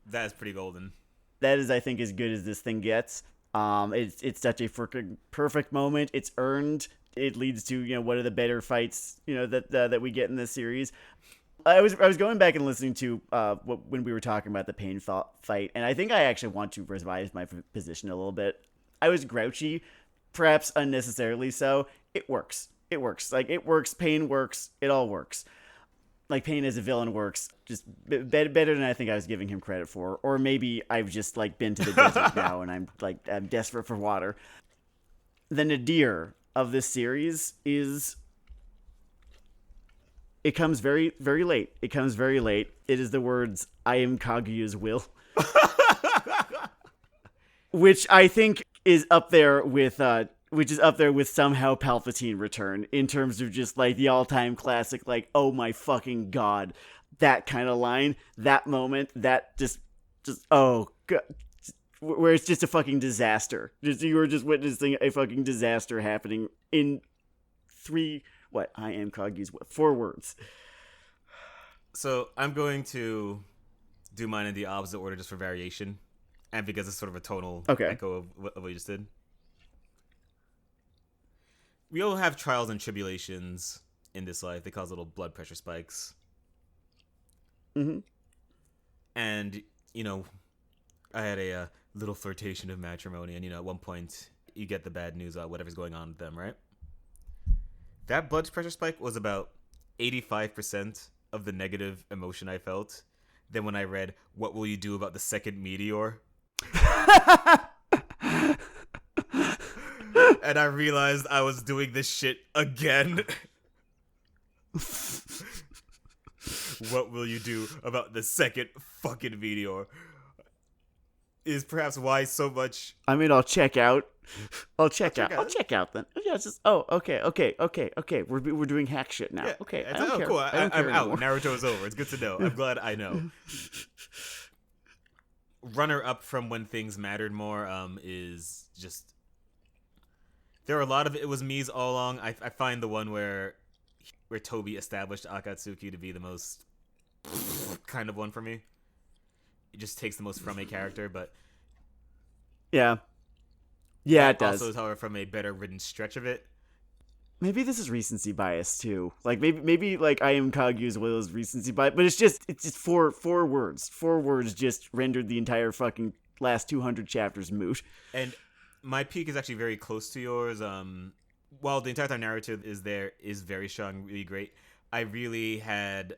That is pretty golden. That is, I think, as good as this thing gets. It's such a freaking perfect moment. It's earned. It leads to one of the better fights that we get in this series. I was going back and listening to when we were talking about the pain fight, and I think I actually want to revise my position a little bit. I was grouchy, perhaps unnecessarily so. It works. It works. It works. Pain works. It all works. Pain as a villain works. Just better than I think I was giving him credit for. Or maybe I've just been to the desert now and I'm desperate for water. The nadir of this series is it comes very, very late. It comes very late. It is the words, "I am Kaguya's will." Which I think is up there with somehow Palpatine Return in terms of just the all-time classic, oh my fucking god, that kind of line, that moment, that just oh god, where it's just a fucking disaster. You were just witnessing a fucking disaster happening in 3. What? I am Kaguya's will. 4 words. So I'm going to do mine in the opposite order just for variation, and because it's sort of a tonal echo of what you just did. We all have trials and tribulations in this life. They cause little blood pressure spikes. Mm-hmm. And, I had a little flirtation of matrimony, and, at one point, you get the bad news about whatever's going on with them, right? That blood pressure spike was about 85% of the negative emotion I felt. Then when I read, "What will you do about the second meteor?" And I realized I was doing this shit again. What will you do about the second fucking meteor? Is perhaps why so much. I mean, I'll check out. I'll check check out. I'll out. check out then. Yeah, it's just okay. We're doing hack shit now. Yeah, Okay, I it's don't like, oh, care. cool. I don't I'm care out. anymore. Naruto's over. It's good to know. I'm glad I know. Runner up from when things mattered more is just. There are a lot of it was me's all along. I find the one where Toby established Akatsuki to be the most kind of one for me. It just takes the most from a character, but Yeah, it does. also is, however, from a better written stretch of it. Maybe this is recency bias too. Like maybe like I am Kaguya as well as recency bias, but it's just four words. 4 words just rendered the entire fucking last 200 chapters moot. And my peak is actually very close to yours. While the entire narrative is very strong, really great. I really had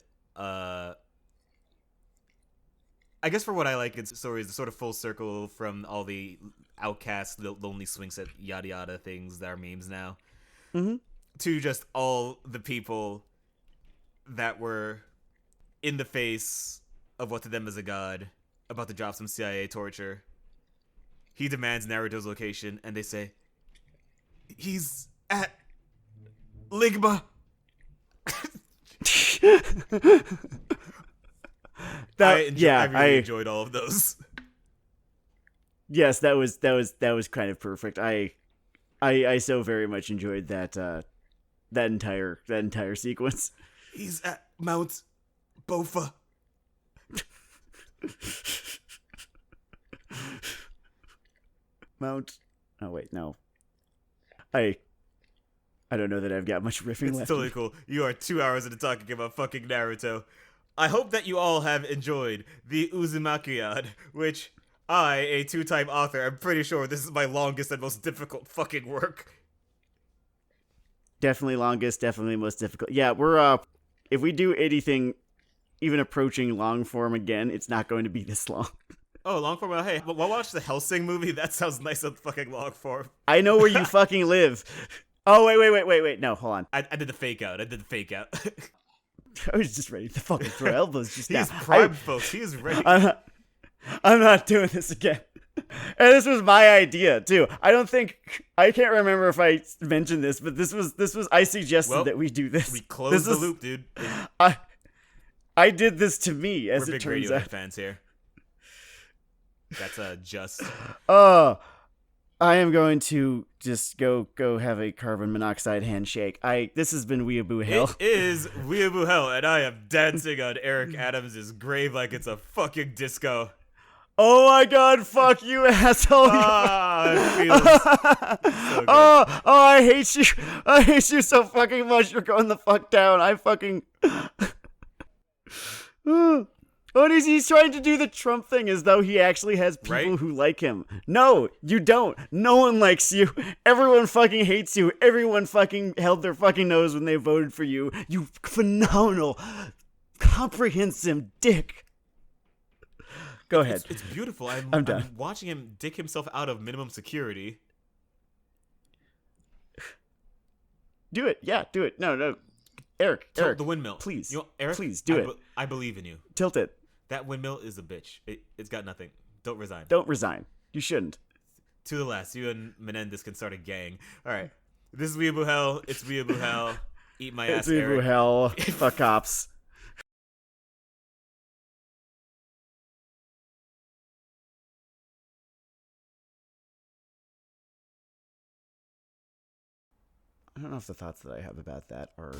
I guess for what I like in stories, the sort of full circle from all the outcasts, the lonely swing set, yada yada things that are memes now, to just all the people that were in the face of what to them is a god, about to drop some CIA torture. He demands Naruto's location, and they say, he's at Ligma. I really enjoyed all of those. Yes, that was kind of perfect. I so very much enjoyed that entire sequence. He's at Mount Bofa. Mount. Oh wait, no. I don't know that I've got much riffing left. It's totally cool. You are 2 hours into talking about fucking Naruto. I hope that you all have enjoyed the Uzumakiad, which I, a 2-time author, I'm pretty sure this is my longest and most difficult fucking work. Definitely longest, definitely most difficult. Yeah, we're if we do anything even approaching long form again, it's not going to be this long. Oh, long form. Hey, we'll watch the Hellsing movie. That sounds nice on fucking long form. I know where you fucking live. Oh, wait. No, hold on. I did the fake out. I was just ready to fucking throw elbows just now. He's primed, folks. He is ready. I'm not doing this again. And this was my idea too. I can't remember if I mentioned this, but this was I suggested that we do this. We closed the loop, dude. I did this to me, as it turns out. Radiohead fans here. That's just. I am going to just go have a carbon monoxide handshake. This has been Weeaboo Hell. It is Weeaboo Hell, and I am dancing on Eric Adams' grave like it's a fucking disco. Oh my god, fuck you, asshole. It feels so good. I hate you. I hate you so fucking much. You're going the fuck down. I fucking... Oh, he's trying to do the Trump thing as though he actually has people who like him. No, you don't. No one likes you. Everyone fucking hates you. Everyone fucking held their fucking nose when they voted for you. You phenomenal, comprehensive dick. Go ahead. It's beautiful. I'm done. I'm watching him dick himself out of minimum security. Do it. Yeah, do it. No. Eric, the windmill. Please. Eric, please, do it. I believe in you. Tilt it. That windmill is a bitch. It's got nothing. Don't resign. Don't resign. You shouldn't. To the last, you and Menendez can start a gang. All right. This is Weeaboo Hell. It's Weeaboo Hell. Eat my ass, Eric. It's Weeaboo Hell. Fuck cops. I don't know if the thoughts that I have about that are...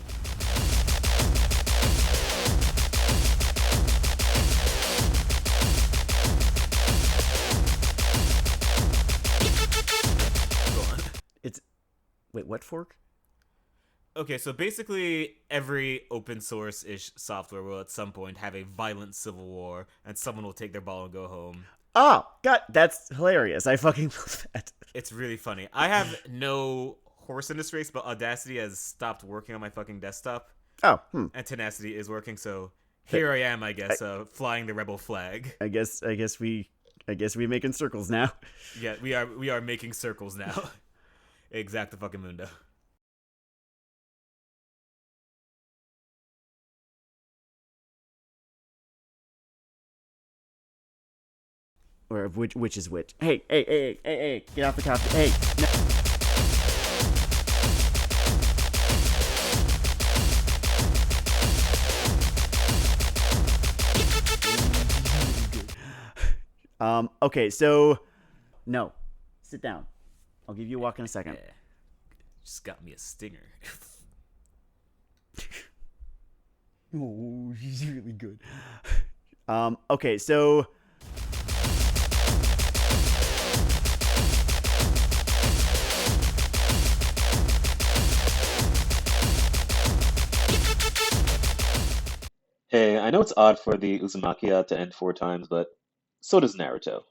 Wait, what fork? Okay, so basically every open source-ish software will at some point have a violent civil war, and someone will take their ball and go home. Oh, God, that's hilarious. I fucking love that. It's really funny. I have no horse in this race, but Audacity has stopped working on my fucking desktop. Oh, And Tenacity is working, so here I am, I guess, flying the rebel flag. I guess we making circles now. Yeah, we are making circles now. Exact fucking mundo. or of which is which. Hey, get off the couch. Hey, no. Okay, so no, sit down. I'll give you a walk in a second. Yeah. Just got me a stinger. Oh, she's really good. Okay, so Hey, I know it's odd for the Uzumakiad to end 4 times, but so does Naruto.